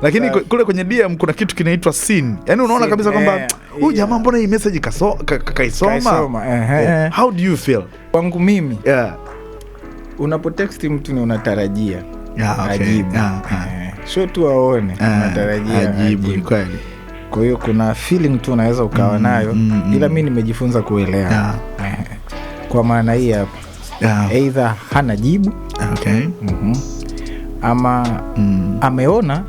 Lakini kule kwenye DM kuna kitu kinaitwa scene. Yani unaona kabisa kwamba huyu jamaa mbona hii message kaisoma. How do you feel? Kwangu mimi unapotext mtu ni unatarajia ajibu. Sio tu aone, unatarajia ajibu kweli. Kwa hiyo kuna feeling tu unaweza ukawa nayo, ila mimi nimejifunza kuelewa. Kwa maana hii hapa either hana jibu ama ameona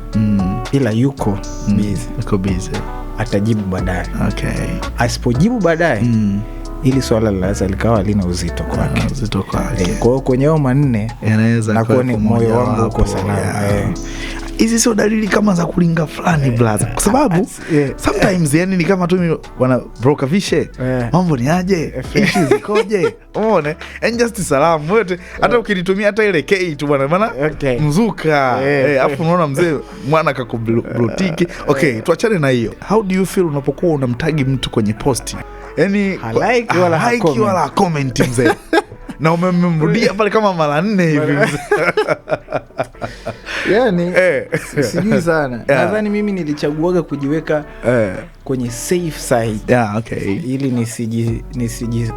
ila yuko busy. Atajibu baadaye. Asipojibu baadaye ili swala lazima likawa lina uzito kwake. Kwa hiyo kwenye hao manne yanaweza na kuwa moyo wangu uko salama. Hizi sio dalili kama za kulinga fulani brother, kwa sababu sometimes yani ni kama tu wana Kavishe, mambo ni aje, issues zikoje, umeona, and just salamu wote, hata ukinitumia hata ile K tu bwana mzuka, afu unaona mzee mwana kakublutiki. Tuachane na hiyo. How do you feel unapokuwa unamtagi mtu kwenye posti? Yani like wala comment mzee. na umemrudia pale kama mara 4 hivi. Yani sijui sana. Nadhani mimi nilichaguaga kujiweka kwenye safe side. Okay. Ili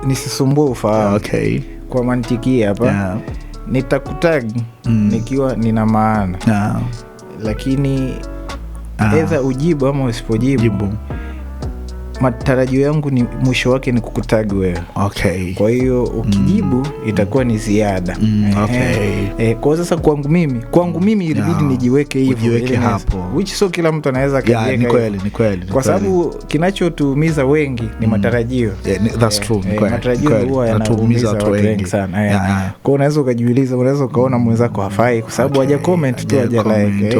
nisisumbue ufahamu. Okay. Kwa mantiki hapa nitakutag nikiwa nina maana. Lakini either ujibu ama usipojibu, matarajio yangu ni mwisho wake ni kukutag wewe. Okay. Kwa hiyo ukijibu itakuwa ni ziada. Okay. Kwa sasa kwangu mimi ilibidi nijiweke hivyo, ujiweke hapo. Which so kila mtu anaweza kujiweka. Ni kweli. Kwa sababu kinachotuumiza wengi ni matarajio. That's true. Matarajio huwa yanatuumiza watu wengi sana. Kwa unaweza ukajiuliza, unaweza ukaona mwenzako hafai kwa sababu haja comment tu, haja like.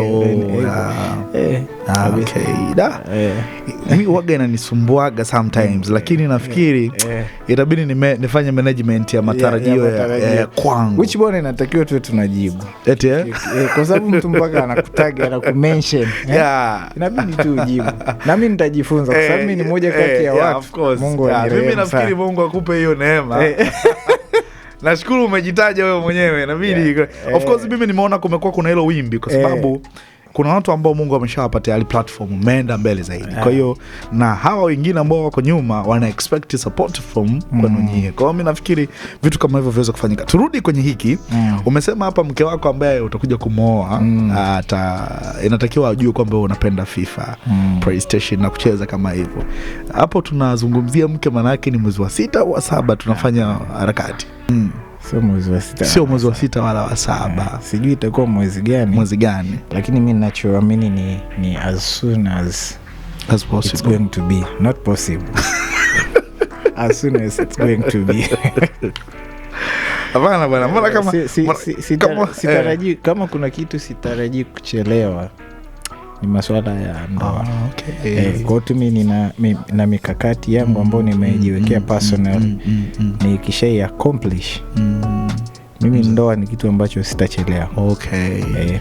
Mimi huaga inanisumbuaga sometimes, lakini nafikiri itabidi nifanye management ya matarajio kwangu. Which bwana inatakiwa tu tunajibu. Eti kwa sababu mtu mpaka anakutag anakumention. Inabidi tu ujibu. Na mimi nitajifunza kwa sababu mimi ni moja kati ya watu. Mungu anirehemu. Mimi nafikiri Mungu akupe hiyo neema. Nashukuru umejitaja wewe mwenyewe. Inabidi of course mimi nimeona kumekuwa kuna hilo wimbi kwa sababu kuna watu ambao Mungu ameshawapatia hali platform, umeenda mbele zaidi. Kwa hiyo na hawa wengine ambao wako nyuma wana expect support from kwenu nyinyi. Kwa hiyo mimi nafikiri vitu kama hivyo viweze kufanyika. Turudi kwenye hiki. Umesema hapa mke wako ambaye utakuja kumooa inatakiwa ajue kwamba wewe unapenda FIFA, PlayStation na kucheza kama hivyo. Hapo tunazungumzia mke, maana yake ni mwezi wa 6 au wa 7 tunafanya harakati. Sio mwezi wa 6. Sio mwezi wa 6 wala wa 7. Sijui itakuwa mwezi gani. Lakini mimi ninachoamini ni as soon as possible. It's going to be. Not possible. As soon as it's going to be. Hapana bwana, mbona kama sitarajii kama kuna kitu sitarajii kuchelewa ni masuala ya ndoa. Kwa hiyo mimi nina mikakati yangu ambayo nimejiwekea personal, nikisha accomplish mimi ndoa ni kitu ambacho sitachelewa.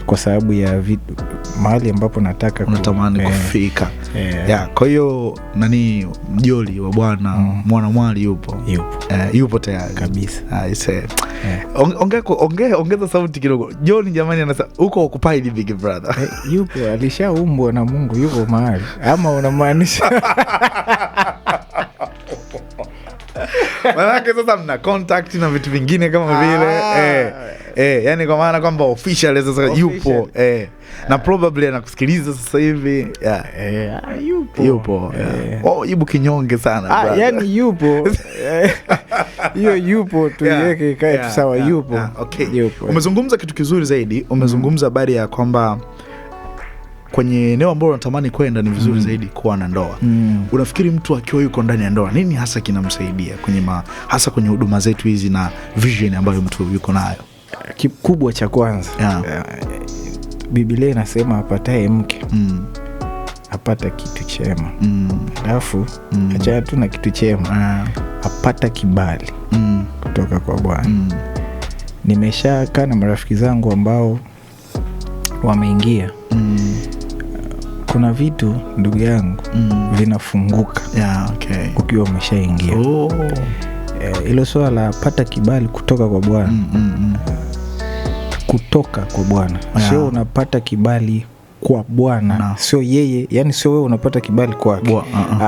Kwa sababu ya vitu mahali ambapo natamani kufika. Kwa hiyo nani mjoli wa bwana mwanamwali yupo tayari kabisa. Ongeza sauti kidogo. John jamani anasema uko occupied big brother. Yupo, alishaumbwa na Mungu, yupo mahali. Ama unamaanisha manake sasa mna contact na vitu vingine kama vile yani kwa maana kwamba official sasa yupo na probably anakusikiliza sasa hivi. Yupo. Yupo kinyonge sana yani yupo. Hiyo yupo tuiweke ikae tu sawa. Yupo. Umezungumza kitu kizuri zaidi. Umezungumza habari ya kwamba kwenye eneo ambalo unatamani kwenda ni vizuri zaidi kuwa na ndoa. Unafikiri mtu akiwa yuko ndani ya ndoa nini hasa kinamsaidia hasa kwenye huduma zetu hizi na vision ambayo mtu yuko nayo? Kikubwa cha kwanza, Biblia inasema apataye mke apata kitu chema. Alafu acha tu na kitu chema, apata kibali kutoka kwa Bwana. Nimeshakaa na marafiki zangu ambao wameingia. Kuna vitu ndugu yangu vinafunguka ukiwa umeshaingia. Hilo swala la pata kibali kutoka kwa Bwana. Kutoka kwa Bwana. Sio unapata kibali kwa Bwana, sio yeye, yani sio wewe unapata kibali kwake.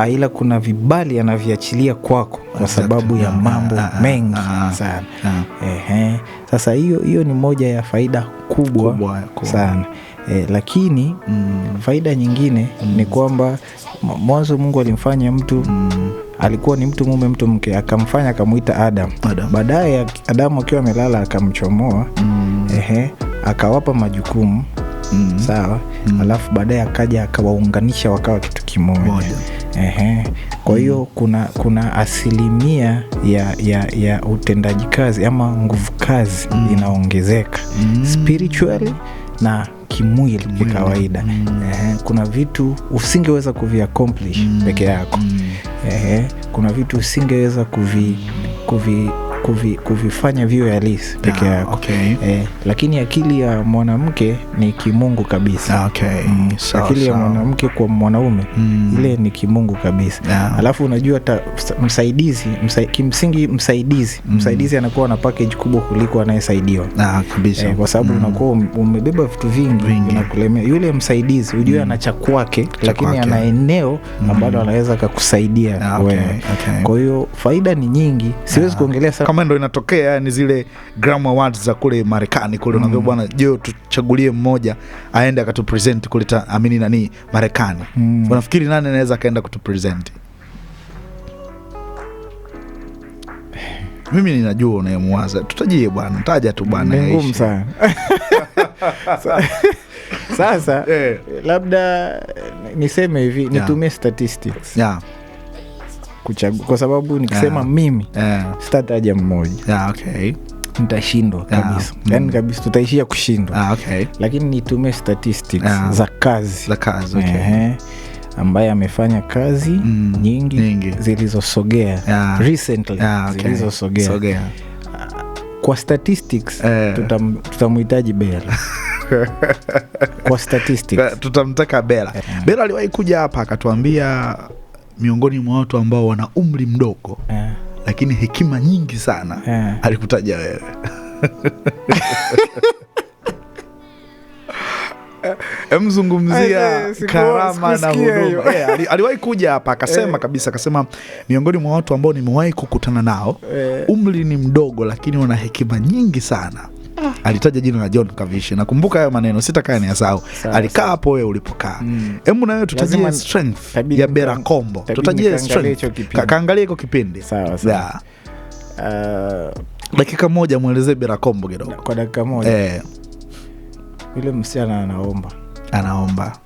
Ila kuna vibali anaviachilia kwako kwa sababu ya mambo mengi sana. Sasa hiyo ni moja ya faida kubwa sana. Lakini faida nyingine ni kwamba mwanzo Mungu alimfanya mtu alikuwa ni mtu mume mtu mke, akamfanya akamuita Adam. Baadaye Adam akiwa amelala akamchomoa, akawapa majukumu. Sawa. Alafu baadaye akaja akawaunganisha wakawa kitu kimoja. Kwa hiyo kuna asilimia ya utendaji kazi ama nguvu kazi inaongezeka spiritually na kimwili kikawaida. Kuna vitu usingeweza kuvi-accomplish peke yako. Kuna vitu usingeweza kuvifanya viwe halisi peke yako. Lakini akili ya mwanamke ni kimungu kabisa. Akili ya mwanamke kwa mwanaume ile ni kimungu kabisa. Alafu unajua kimsingi msaidizi anakuwa na package kubwa kuliko anayesaidiwa. Kabisa. Kwa sababu unakuwa umebeba vitu vingi vinakulemea. Yule msaidizi ujue ana cha kwake, lakini ana eneo ambalo anaweza kukusaidia wewe. Kwa hiyo faida ni nyingi. Siwezi kuongelea sana. Kama ndio inatokea ni zile Grammy Awards za kule Marekani kule, unaambia bwana je, tuchagulie mmoja aende akatupresent kule Marekani. Unafikiri nani anaweza kaenda kutupresent? Mimi ninajua unayemwaza. Tutajie bwana, taja tu bwana. Ni ngumu sana. Sasa labda niseme hivi, nitumie statistics. Kwa sababu nikisema mimi sitataja mmoja. Nitashindwa kabisa. Yaani kabisa tutaishia kushindwa. Lakini nitumie statistics za kazi. Ambaye amefanya kazi nyingi zilizosogea recently, zilizosogea. Kwa statistics tutamhitaji Bella. Kwa statistics tutamtaka Bella. Bella aliwahi kuja hapa akatuambia miongoni mwa watu ambao wana umri mdogo lakini hekima nyingi sana, alikutaja wewe. Mzungumzia karama na huduma. Aliwahi kuja hapa akasema kabisa, akasema miongoni mwa watu ambao nimewahi kukutana nao umri ni mdogo lakini wana hekima nyingi sana. Alitaja jina la John Kavishe. Nakumbuka hayo maneno, sitakaa ni asahau. Alikaa hapo wewe ulipokaa. Hebu na wewe tutajie strength ya Bella Kombo. Tutajie strength. Kaangalia hiko kipindi. Sawa. Dakika moja muelezee Bella Kombo kidogo. Kwa dakika moja. Yule msichana anaomba. Anaomba.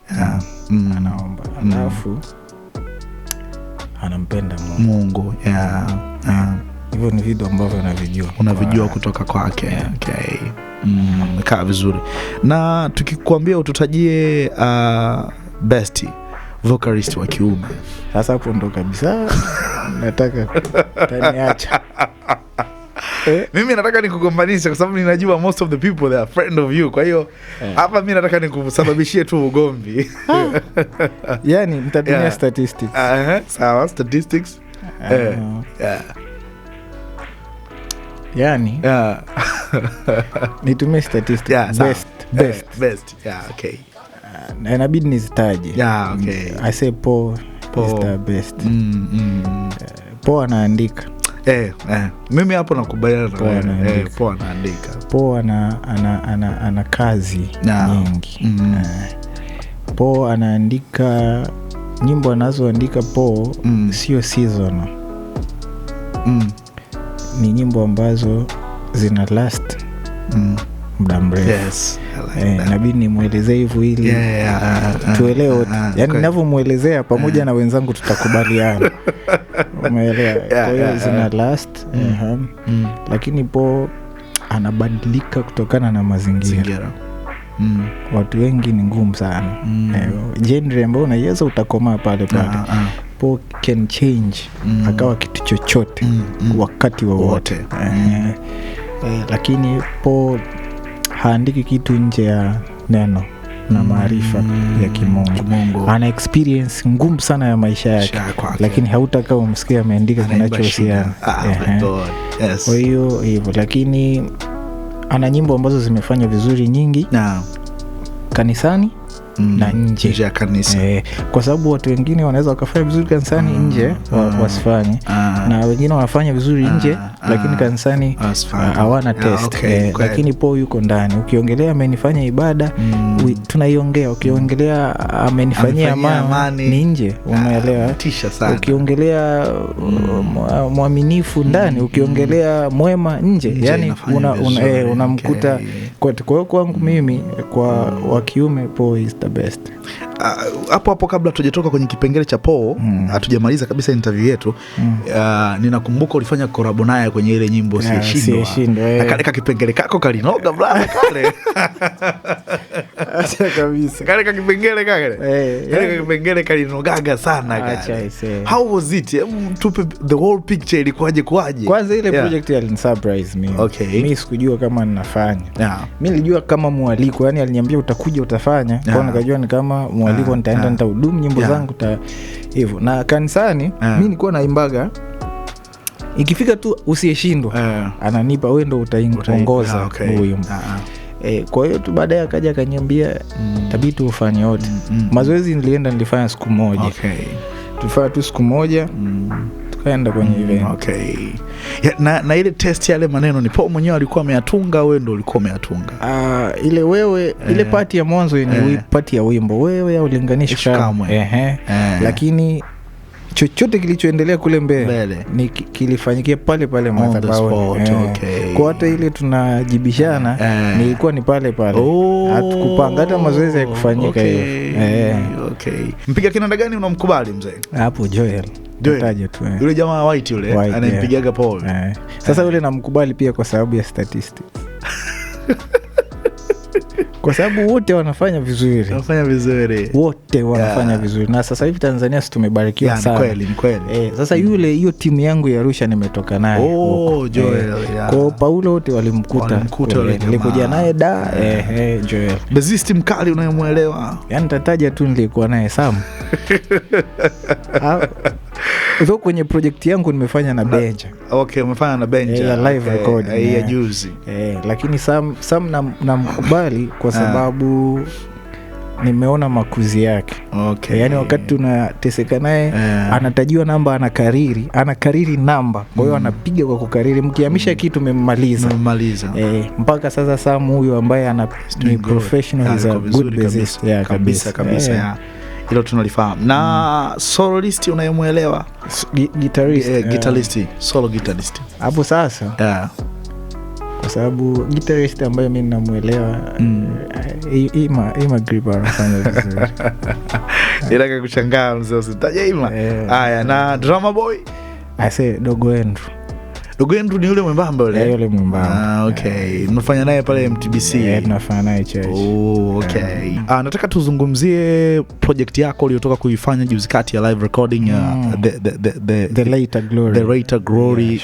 Alafu anampenda Mungu. Hivyo ni vitu ambavyo unavijua kutoka kwake. Kaa vizuri. Na tukikwambia ututajie best vocalist wa kiume, sasa hapo ndo kabisa nataka taniacha. Mimi nataka nikugombanisha kwa sababu ninajua most of the people they are friend of you. Kwa hiyo hapa mimi nataka nikusababishie tu ugomvi. Yaani mtatumia statistics. Sawa, statistics. Yaani nitumie statistics. Best. Na inabidi nizitaje. I say Paul is the best. Paul anaandika. Mimi hapo nakubaliana na wewe. Paul anaandika. Paul ana kazi nyingi. Paul anaandika nyimbo anazoandika Paul sio seasonal. Ni nyimbo ambazo zina last muda mrefu. Inabidi nimuelezee hivyo ili tuelewe. Yaani ninavyomuelezea pamoja na wenzangu tutakubaliana. Umeelewa? Kwa hiyo zina last. Lakini Paul anabadilika kutokana na mazingira. Watu wengi ni ngumu sana. Genre ambayo unaiweza utakomaa pale. Paul can change akawa kitu chochote wakati wowote. Lakini Paul haandiki kitu nje ya neno na maarifa ya kimungu. Ana experience ngumu sana ya maisha yake, lakini hautaka umsikie ameandika kinachohusiana. Kwa hiyo hivyo, lakini ana nyimbo ambazo zimefanya vizuri nyingi kanisani na nje ya kanisa. Kwa sababu watu wengine wanaweza wakafanya vizuri kanisani, nje wasifanye. Na wengine wanafanya vizuri nje lakini kanisani hawana test. Lakini Paul yuko ndani. Ukiongelea amenifanya ibada, tunaiongea. Ukiongelea amenifanyia amani, ni nje. Umeelewa? Ukiongelea mwaminifu ndani, ukiongelea mwema nje. Yani unamkuta. Kwa hiyo kwangu mimi, kwa wa kiume, Paul is the best. Hapo kabla tujatoka kwenye kipengele cha Paul, hatujamaliza kabisa interview yetu. Ninakumbuka ulifanya collab naye kwenye ile nyimbo Siyeshindwa. Akaleka kipengele kako kalinoga bwana kale. Acha kabisa. Kale kipengele kale. Kale kipengele kalinogaga sana kale. Acha ise. How was it? Tupe the whole picture ilikuwaje kwaje? Kwanza ile project ya surprise mimi. Okay. Mimi sikujua kama ninafanya. Yeah. Mimi nilijua kama mwaliko, yani aliniambia utakuja utafanya. Kwa nikajua ni kama mwaliko nitaenda nitahudumu nyimbo zangu hivyo. Na kanisani mimi nilikuwa naimbaga ikifika tu usiyeshindwa ananipa wewe ndo utaongoza huyo. Kwa hiyo tu baadaye akaja akaniambia tabidi ufanye yote. Mazoezi nilifanya siku moja. Okay. Tulifanya tu siku moja. Tukaenda kwenye event. Okay. Na ile test yale maneno ni Paul mwenyewe alikuwa ameyatunga, wewe ndo ulikuwa umeyatunga? Ile wewe ile party ya mwanzo ni party ya wimbo wewe au linganisha kama. Lakini chochote kilichoendelea kule mbele ni kilifanyikia pale madhabahu. Okay. Kwa hata ile tunajibishana nilikuwa ni pale. Hatukupanga hata mazoezi ya kufanyika hiyo. Okay. Mpiga kinanda gani unamkubali mzee? Hapo Joel. Taja tu. Yule jamaa white yule anampigaga Paul. Sasa yule namkubali pia kwa sababu ya statistics. Kwa sababu wote wanafanya vizuri. Wote wanafanya vizuri. Na sasa hivi Tanzania tumebarikiwa sana. Ni kweli. Sasa yule hiyo timu yangu ya Arusha nimetoka naye. Joel. Kwa Paulo wote walimkuta. Nilikuja naye Joel. Bassist mkali unayemuelewa. Yaani tataja tu nilikuwa naye Sam. Ndio kwenye project yangu nimefanya na Benja. Okay, umefanya na Benja. Ya live recording. Ya juzi. Lakini Sam namkubali kwa sababu nimeona makuzi yake. Okay. Yaani wakati tunateseka naye anatajiwa namba anakariri namba. Kwa hiyo anapiga kwa kukariri. Mkihamisha kitu mmemaliza. Mpaka sasa Sam huyu ambaye ni professional, is a good bassist. Kabisa. Hilo tunalifahamu. Na soloist unayemuelewa? Guitarist. Solo guitarist. Hapo sasa. Kwa sababu guitarist ambaye mimi namuelewa Ima Grip anafanya vizuri. Ila kukushangaa mzee usitaje Ima. Haya, na drummer boy? I say Dogo Andrew. Dogo Andrew ni yule mwembamba yule? Yule mwembamba. Okay. Mnafanya naye pale MTBC? Tunafanya naye church. Okay. Nataka tuzungumzie project yako uliyotoka kuifanya juzi kati ya live recording ya The Later Glory.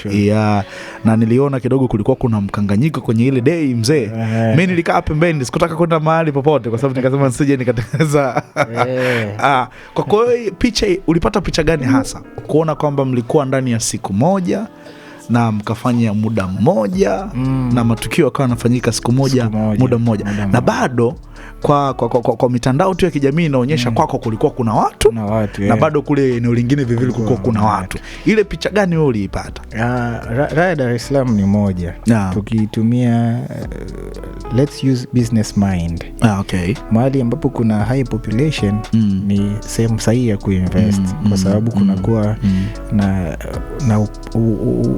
Na niliona kidogo kulikuwa kuna mkanganyiko kwenye ile day mzee. Mimi nilikaa pembeni, sikutaka kwenda mahali popote kwa sababu nikasema nisije nikatengeneza. Kwa kweli ulipata picha gani hasa? Kuona kwamba mlikuwa ndani ya siku moja na mkafanya muda mmoja na matukio yakawa yanafanyika siku moja, muda mmoja. Na bado kwa mitandao tu ya kijamii inaonyesha kwako kulikuwa kuna watu na bado kule eneo lingine vivile kulikuwa kuna watu. Ile picha gani wewe uliipata? Raya Dar es Salaam ni moja. Tukitumia let's use business mind. Okay. Mahali ambapo kuna high population ni sehemu sahihi ya kuinvest kwa sababu kuna kuwa na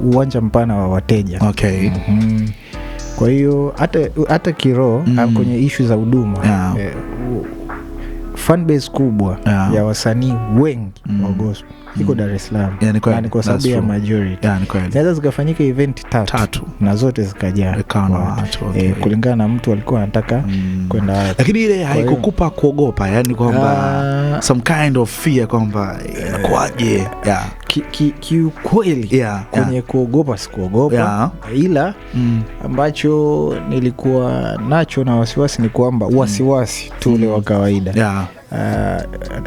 uwanja mpana wa wateja. Okay. Kwa hiyo hata kiroho kwenye issue za huduma fan base kubwa ya wasanii wengi wa gospel iko Dar es Salaam. Yani kwa sababu ya majority. Naweza zikafanyika event tatu na zote zikajaa. Kulingana na mtu alikuwa anataka kwenda wapi. Lakini ile haikukupa kuogopa, yani kwamba some kind of fear kwamba inakuaje? Kiukweli kwenye kuogopa sikuogopa. Ila ambacho nilikuwa nacho na wasiwasi ni kwamba wasiwasi tu ule wa kawaida.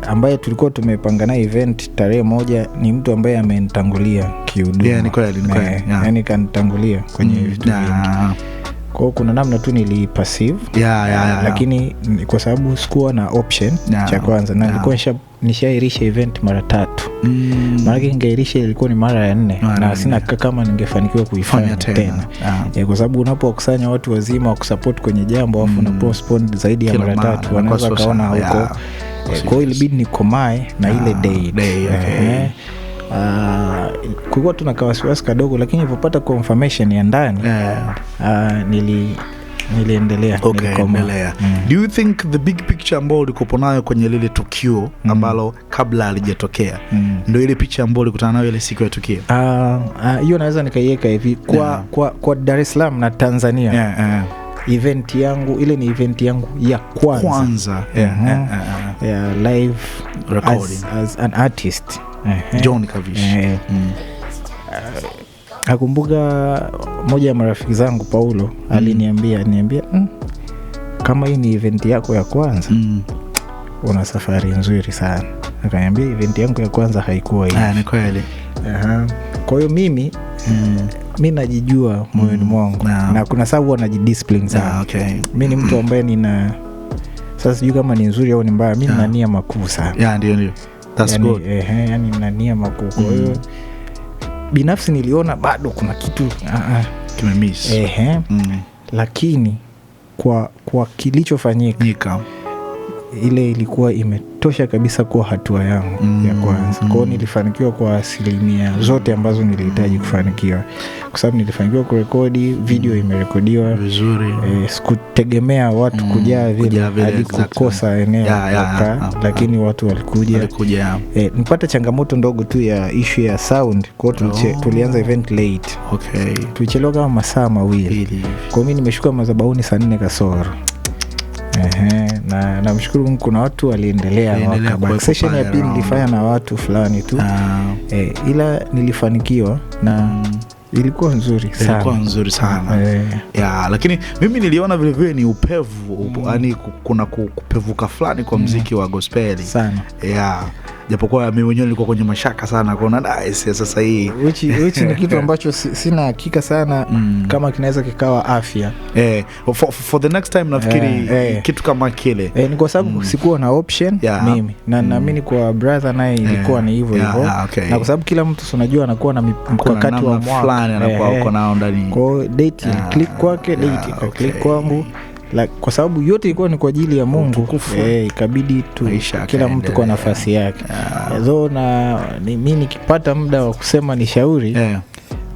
Ambaye tulikuwa tumepanga na event tarehe moja ni mtu ambaye amenitangulia kihuduma. Ni kweli. Yani kanitangulia kwenye vitu vingi. Kwa hiyo kuna namna tu nilipassive. Lakini kwa sababu sikuwa na option cha kwanza na nilikuwa nishairisha event mara 3. Mara ningeirisha ilikuwa ni mara ya 4 na sina kama ningefanikiwa kuifanya tena. Kwa sababu unapokusanya watu wazima wa kusupport kwenye jambo afu na postpone zaidi ya mara 3 wanaweza kaona huko. Kwa hiyo ilibidi nikomae na ile day. Kulikuwa tuna wasiwasi kadogo lakini nilipopata confirmation ya ndani niliendelea. Do you think the big picture ambayo ulikopo nayo kwenye lile tukio ambalo kabla halijatokea ndio ile picha ambayo ulikutana nayo ile siku ya tukio? Hiyo naweza nikaiweka hivi kwa Dar es Salaam na Tanzania. event yangu, ile ni event yangu ya kwanza. Yeah, live recording as an artist. John Kavishe. Nakumbuka moja ya marafiki zangu Paulo aliniambia kama hii ni event yako ya kwanza, una safari nzuri sana. Akaniambia event yangu ya kwanza haikuwa hivi. Ni kweli. Kwa hiyo mimi najijua moyoni mwangu na kuna sababu wanajidiscipline sana. Mimi ni mtu ambaye nina, sasa sijui kama ni nzuri au ni mbaya, mimi nina nia makuu sana. Ndio. That's good. Yani nina nia makuu. Kwa hiyo binafsi niliona bado kuna kitu kimemiss. Lakini kwa kilichofanyika ile ilikuwa imetosha kabisa kwa hatua yangu ya kwanza. Kwa hiyo nilifanikiwa kwa asilimia zote ambazo nilihitaji kufanikiwa, kwa sababu nilifanikiwa kurekodi video, imerekodiwa vizuri. Sikutegemea watu kujaa vile hadi kukosa eneo lakini watu walikuja. Nipata changamoto ndogo tu ya issue ya sound. Kwa hiyo tulianza event late. Tulichelewa kama masaa mawili. Kwa hiyo mimi nimeshuka madhabahuni saa 4 kasoro. Na namshukuru Mungu kuna watu waliendelea wakabaki. Session ya pili nilifanya na watu fulani tu. Ila nilifanikiwa na ilikuwa nzuri sana. Lakini mimi niliona vile vile ni upevu, yani kuna kupevuka fulani kwa muziki wa gospel sana. Japokuwa mimi mwenyewe nilikuwa kwenye mashaka sana kuona sasa hii which ni kitu ambacho sina hakika sana kama kinaweza kikawa afya. For the next time nafikiri kitu kama kile. Ni kwa sababu sikuwa na option mimi. Na naamini kwa brother naye ilikuwa ni hivyo. Na kwa sababu kila mtu unajua anakuwa na mkakati wa fulani anakuwa uko nao ndani. Kwa date click kwake, date click kwangu. Kwa sababu yote ilikuwa ni kwa ajili ya Mungu. Ikabidi tu kila mtu kwa nafasi yake. Na mimi nikipata muda wa kusema ni shauri,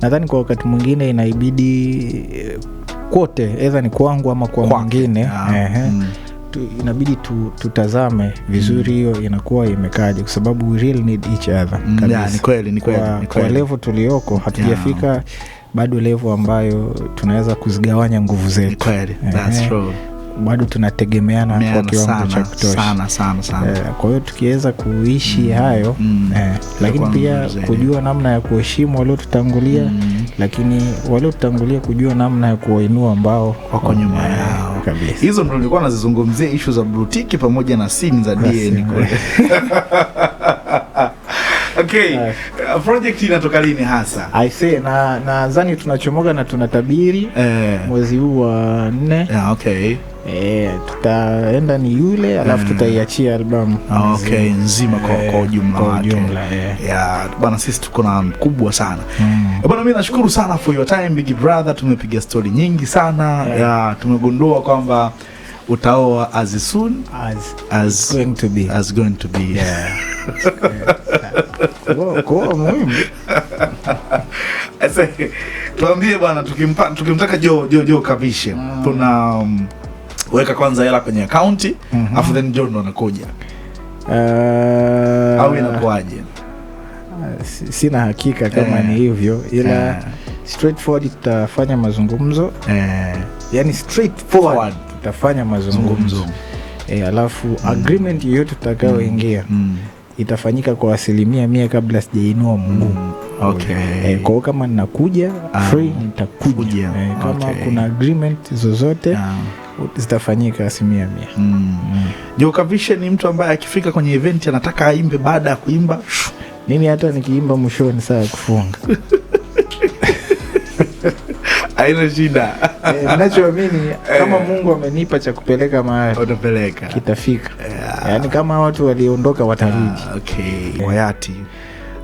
nadhani kwa wakati mwingine inaibidi kote, either ni kwangu ama kwa mwingine, inabidi tutazame vizuri hiyo inakuwa imekaje, kwa sababu we really need each other. Ni kweli. Kwa level tulioko hatujafika bado level ambayo tunaweza kuzigawanya nguvu zetu. That's true. Bado tunategemeana kwa kiwango cha kutosha sana. Kwa hiyo tukiweza kuishi hayo, lakini pia kujua namna ya kuheshimu waliotutangulia, lakini waliotutangulia kujua namna ya kuwainua ambao wako nyuma yao kabisa. Hizo ndio nilikuwa nazizungumzia, issue za brutiki pamoja na scene za DNA kule. Project inatoka lini hasa? I say nadhani tunachomoga na tunatabiri mwezi huu wa 4. Tutaenda ni yule, alafu tutaiachia albamu nzima kwa ujumla. Bwana, sisi tuko na mkubwa sana. Bwana, mimi nashukuru sana for your time big brother. Tumepiga story nyingi sana. Tumegundua kwamba utaoa as soon as going to be. Kwa muhimu. Tuambie bwana, tukimtaka Joe Kavishe, tuna weka kwanza hela kwenye account, afu then John anakuja. Au inakuaje? Sina hakika kama ni hivyo, ila straightforward tutafanya mazungumzo. Yani straightforward tutafanya mazungumzo. Alafu agreement yoyote tutakayoingia itafanyika kwa 100% kabla sijainua mguu. Kwa kama ninakuja free nitakuja. Kama kuna agreement zozote zitafanyika 100%. Joe Kavishe ni mtu ambaye akifika kwenye event anataka aimbe, baada ya kuimba mimi hata nikiimba mwishoni saa kufunga haina shida. Ninachoamini kama Mungu amenipa cha kupeleka mahali, utapeleka, kitafika. Yani kama watu waliondoka watarudi.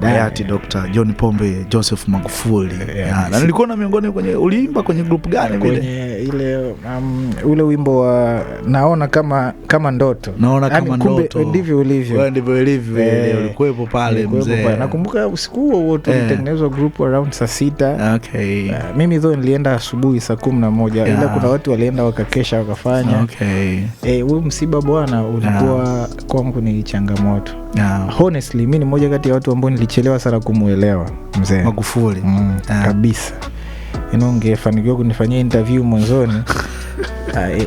Hayati Dr. John Pombe Joseph Magufuli. Na nilikuwa na miongoni kwenye, uliimba kwenye group gani vile? Kwenye ile ule wimbo wa naona kama ndoto. Naona kama ndoto. Ndivyo ulivyo. Wewe ndivyo ulivyo. Ulikuwepo pale mzee. Nakumbuka usiku huo tulitengenezwa group around saa 6. Mimi though nilienda asubuhi saa 11, ila kuna watu walienda wakakesha wakafanya. Huo msiba bwana ulikuwa kwangu ni changamoto. Honestly mimi ni mmoja kati ya watu ambao nilichelewa sana kumuelewa mzee Magufuli. Kabisa. Ungefanikiwa kunifanyia interview mwanzoni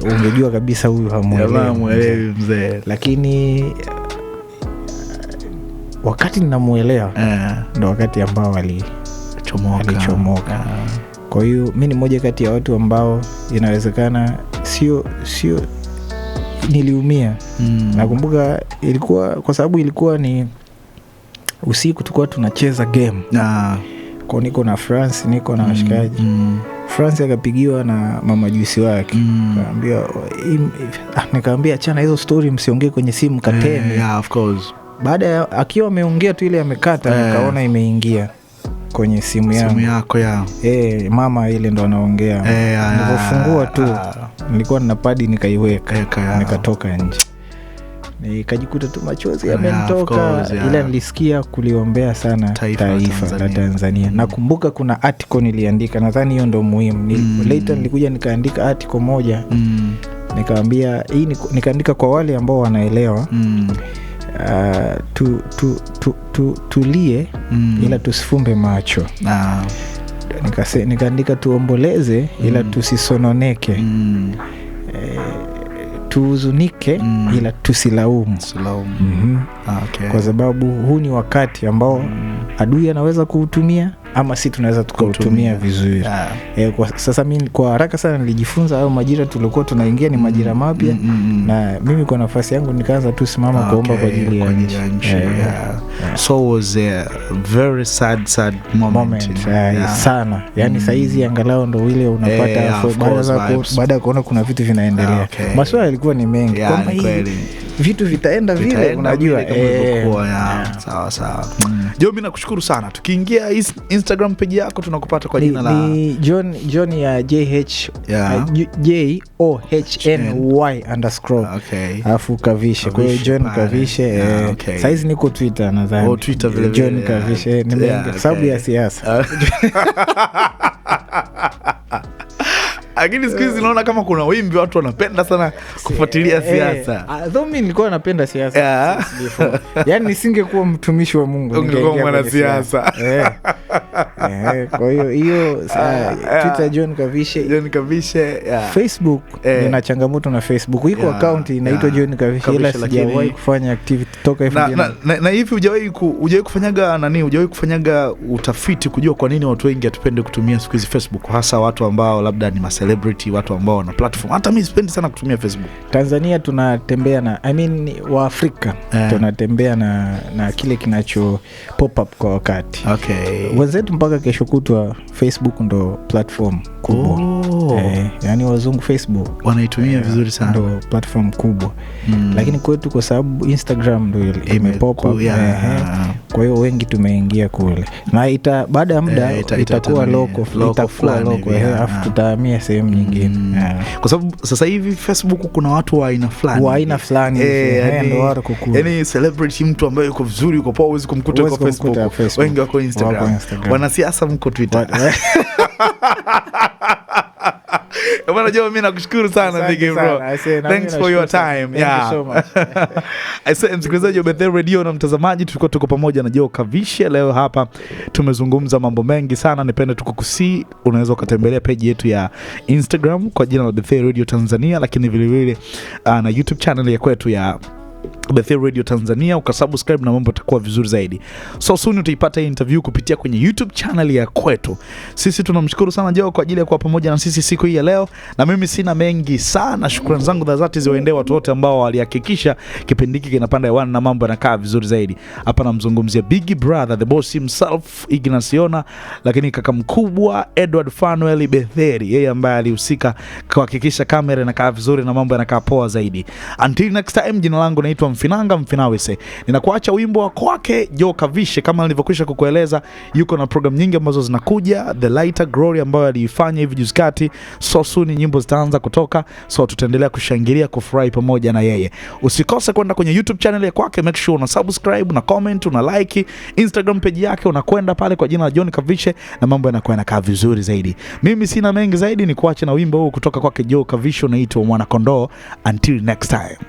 ungejua kabisa huyu hamuelewi mzee. Lakini wakati ninamuelewa ndo wakati ambao alichomoka. Kwa hiyo mimi ni mmoja kati ya watu ambao inawezekana sio niliumia. Nakumbuka ilikuwa kwa sababu ilikuwa ni usiku, tulikuwa tunacheza game. Kwa niko na France, niko na washikaji. France akapigiwa na mama juisi wake. Nikamwambia achana hizo story, msiongee kwenye simu, kateni. Yeah, of course. Baada ya akiwa ameongea tu ile amekata, nikaona imeingia kwenye simu yako ya. Mama ile ndo anaongea. Nilipofungua tu nilikuwa na padi, nikaiweka, nikatoka nje. Nikajikuta tu machozi yamenitoka. Ila nilisikia kuliombea sana taifa la Tanzania. Nakumbuka kuna article niliandika, nadhani hiyo ndo muhimu. Later nilikuja nikaandika article moja. Nikaambia nikaandika kwa wale ambao wanaelewa. Tulie ila tusifumbe macho. Nikaandika tuomboleze ila tusisononeke. Tuhuzunike ila tusilaumu. Okay. Kwa sababu huu ni wakati ambao adui anaweza kuutumia ama si tunaweza tukautumia vizuri. Sasa mimi kwa haraka sana nilijifunza hayo majira tulikuwa tunaingia ni majira mapya. Na mimi kwa nafasi yangu nikaanza tu simama kuomba kwa ajili ya nchi. So was a very sad moment. Sana. Yani saizi angalau ndo ile unapata baada ya kuona kuna vitu vinaendelea. Maswali yalikuwa ni mengi. Kwamba vitu vitaenda vile unajua. Sawa. Jo, mimi nakushukuru sana. Tukiingia Instagram page yako tunakupata kwa jina la John ya JOHNY _ alafu Kavishe. Kwa hiyo John Kavishe. Saizi niko Twitter nadhani. Twitter vile John Kavishe nimeingia sababu ya siasa. Lakini siku hizi naona kama kuna wimbi watu wanapenda sana kufuatilia siasa. Though mimi nilikuwa napenda siasa. Yaani nisingekuwa mtumishi wa Mungu, ningekuwa mwanasiasa. Kwa hiyo Twitter John Kavishe. Facebook nina changamoto na Facebook. Iko account inaitwa John Kavishe ila sijawahi kufanya activity toka na hivi hujawahi kufanyaga utafiti kujua kwa nini watu wengi hatupende kutumia siku hizi Facebook, hasa watu ambao labda ni celebrity, watu ambao wana platform. Hata mimi sipendi sana kutumia Facebook. Tanzania tunatembea na wa Afrika tunatembea na kile kinacho pop up kwa wakati. Wenzetu mpaka kesho kutwa Facebook ndo platform kubwa. Yani wazungu Facebook wanaitumia vizuri sana, ndo platform kubwa. Lakini kwetu kwa sababu Instagram ndo imepop up. Kwa hiyo wengi tumeingia kule. Na baada ya muda itakuwa local, afu tutahamia sehemu nyingine. Kwa sababu sasa hivi Facebook kuna watu wa aina fulani. Ndio watu kukua. Yani celebrity, mtu ambaye yuko vizuri, yuko poa, huwezi kumkuta kwa Facebook. Wengi wako Instagram. Wanasiasa mko Twitter. Bwana Jo, mimi nakushukuru sana big bro. Thanks for your time. I say msikilizaji wa Bethel Radio na mtazamaji, tuko pamoja na Jo Kavishe leo hapa. Tumezungumza mambo mengi sana. Nipende tukukusii, unaweza ukatembelea page yetu ya Instagram kwa jina la Bethel Radio Tanzania, lakini vile vile na YouTube channel ya kwetu ya Bethel Radio Tanzania, ukasubscribe na mambo yatakuwa vizuri zaidi. So soon utaipata hii interview kupitia kwenye YouTube channel ya kwetu. Sisi tunamshukuru sana Jo kwa ajili ya kuwa pamoja na sisi siku hii ya leo, na mimi sina mengi sana. Shukrani zangu za dhati ziwaendee watu wote ambao walihakikisha kipindi hiki kinapanda hewani na mambo yanakaa vizuri zaidi. Hapa namzungumzia Big Brother, the boss himself, Ignaciona, lakini kaka mkubwa Edward Fanuel Betheri, yeye ambaye alihusika kuhakikisha kamera inakaa vizuri na mambo yanakaa poa zaidi. Until next time, jina langu naitwa Mfinawese. Ninakuacha wimbo wa kwake Jo Kavishe. Kama nilivyokwisha kukueleza, yuko na program nyingi ambazo zinakuja, The Lighter Glory ambayo aliifanya hivi juzi kati. So soon nyimbo zitaanza kutoka, so tutaendelea kushangilia, kufurahi pamoja na yeye. Usikose kwenda kwenye YouTube channel ya kwake, make sure una subscribe, una comment, una like. Instagram page yake unakwenda pale kwa jina la John Kavishe na mambo yanakuwa yanakaa vizuri zaidi. Mimi sina mengi zaidi, ni kuache na wimbo huu kutoka kwake Jo Kavishe unaitwa Mwana Kondoo. Until next time.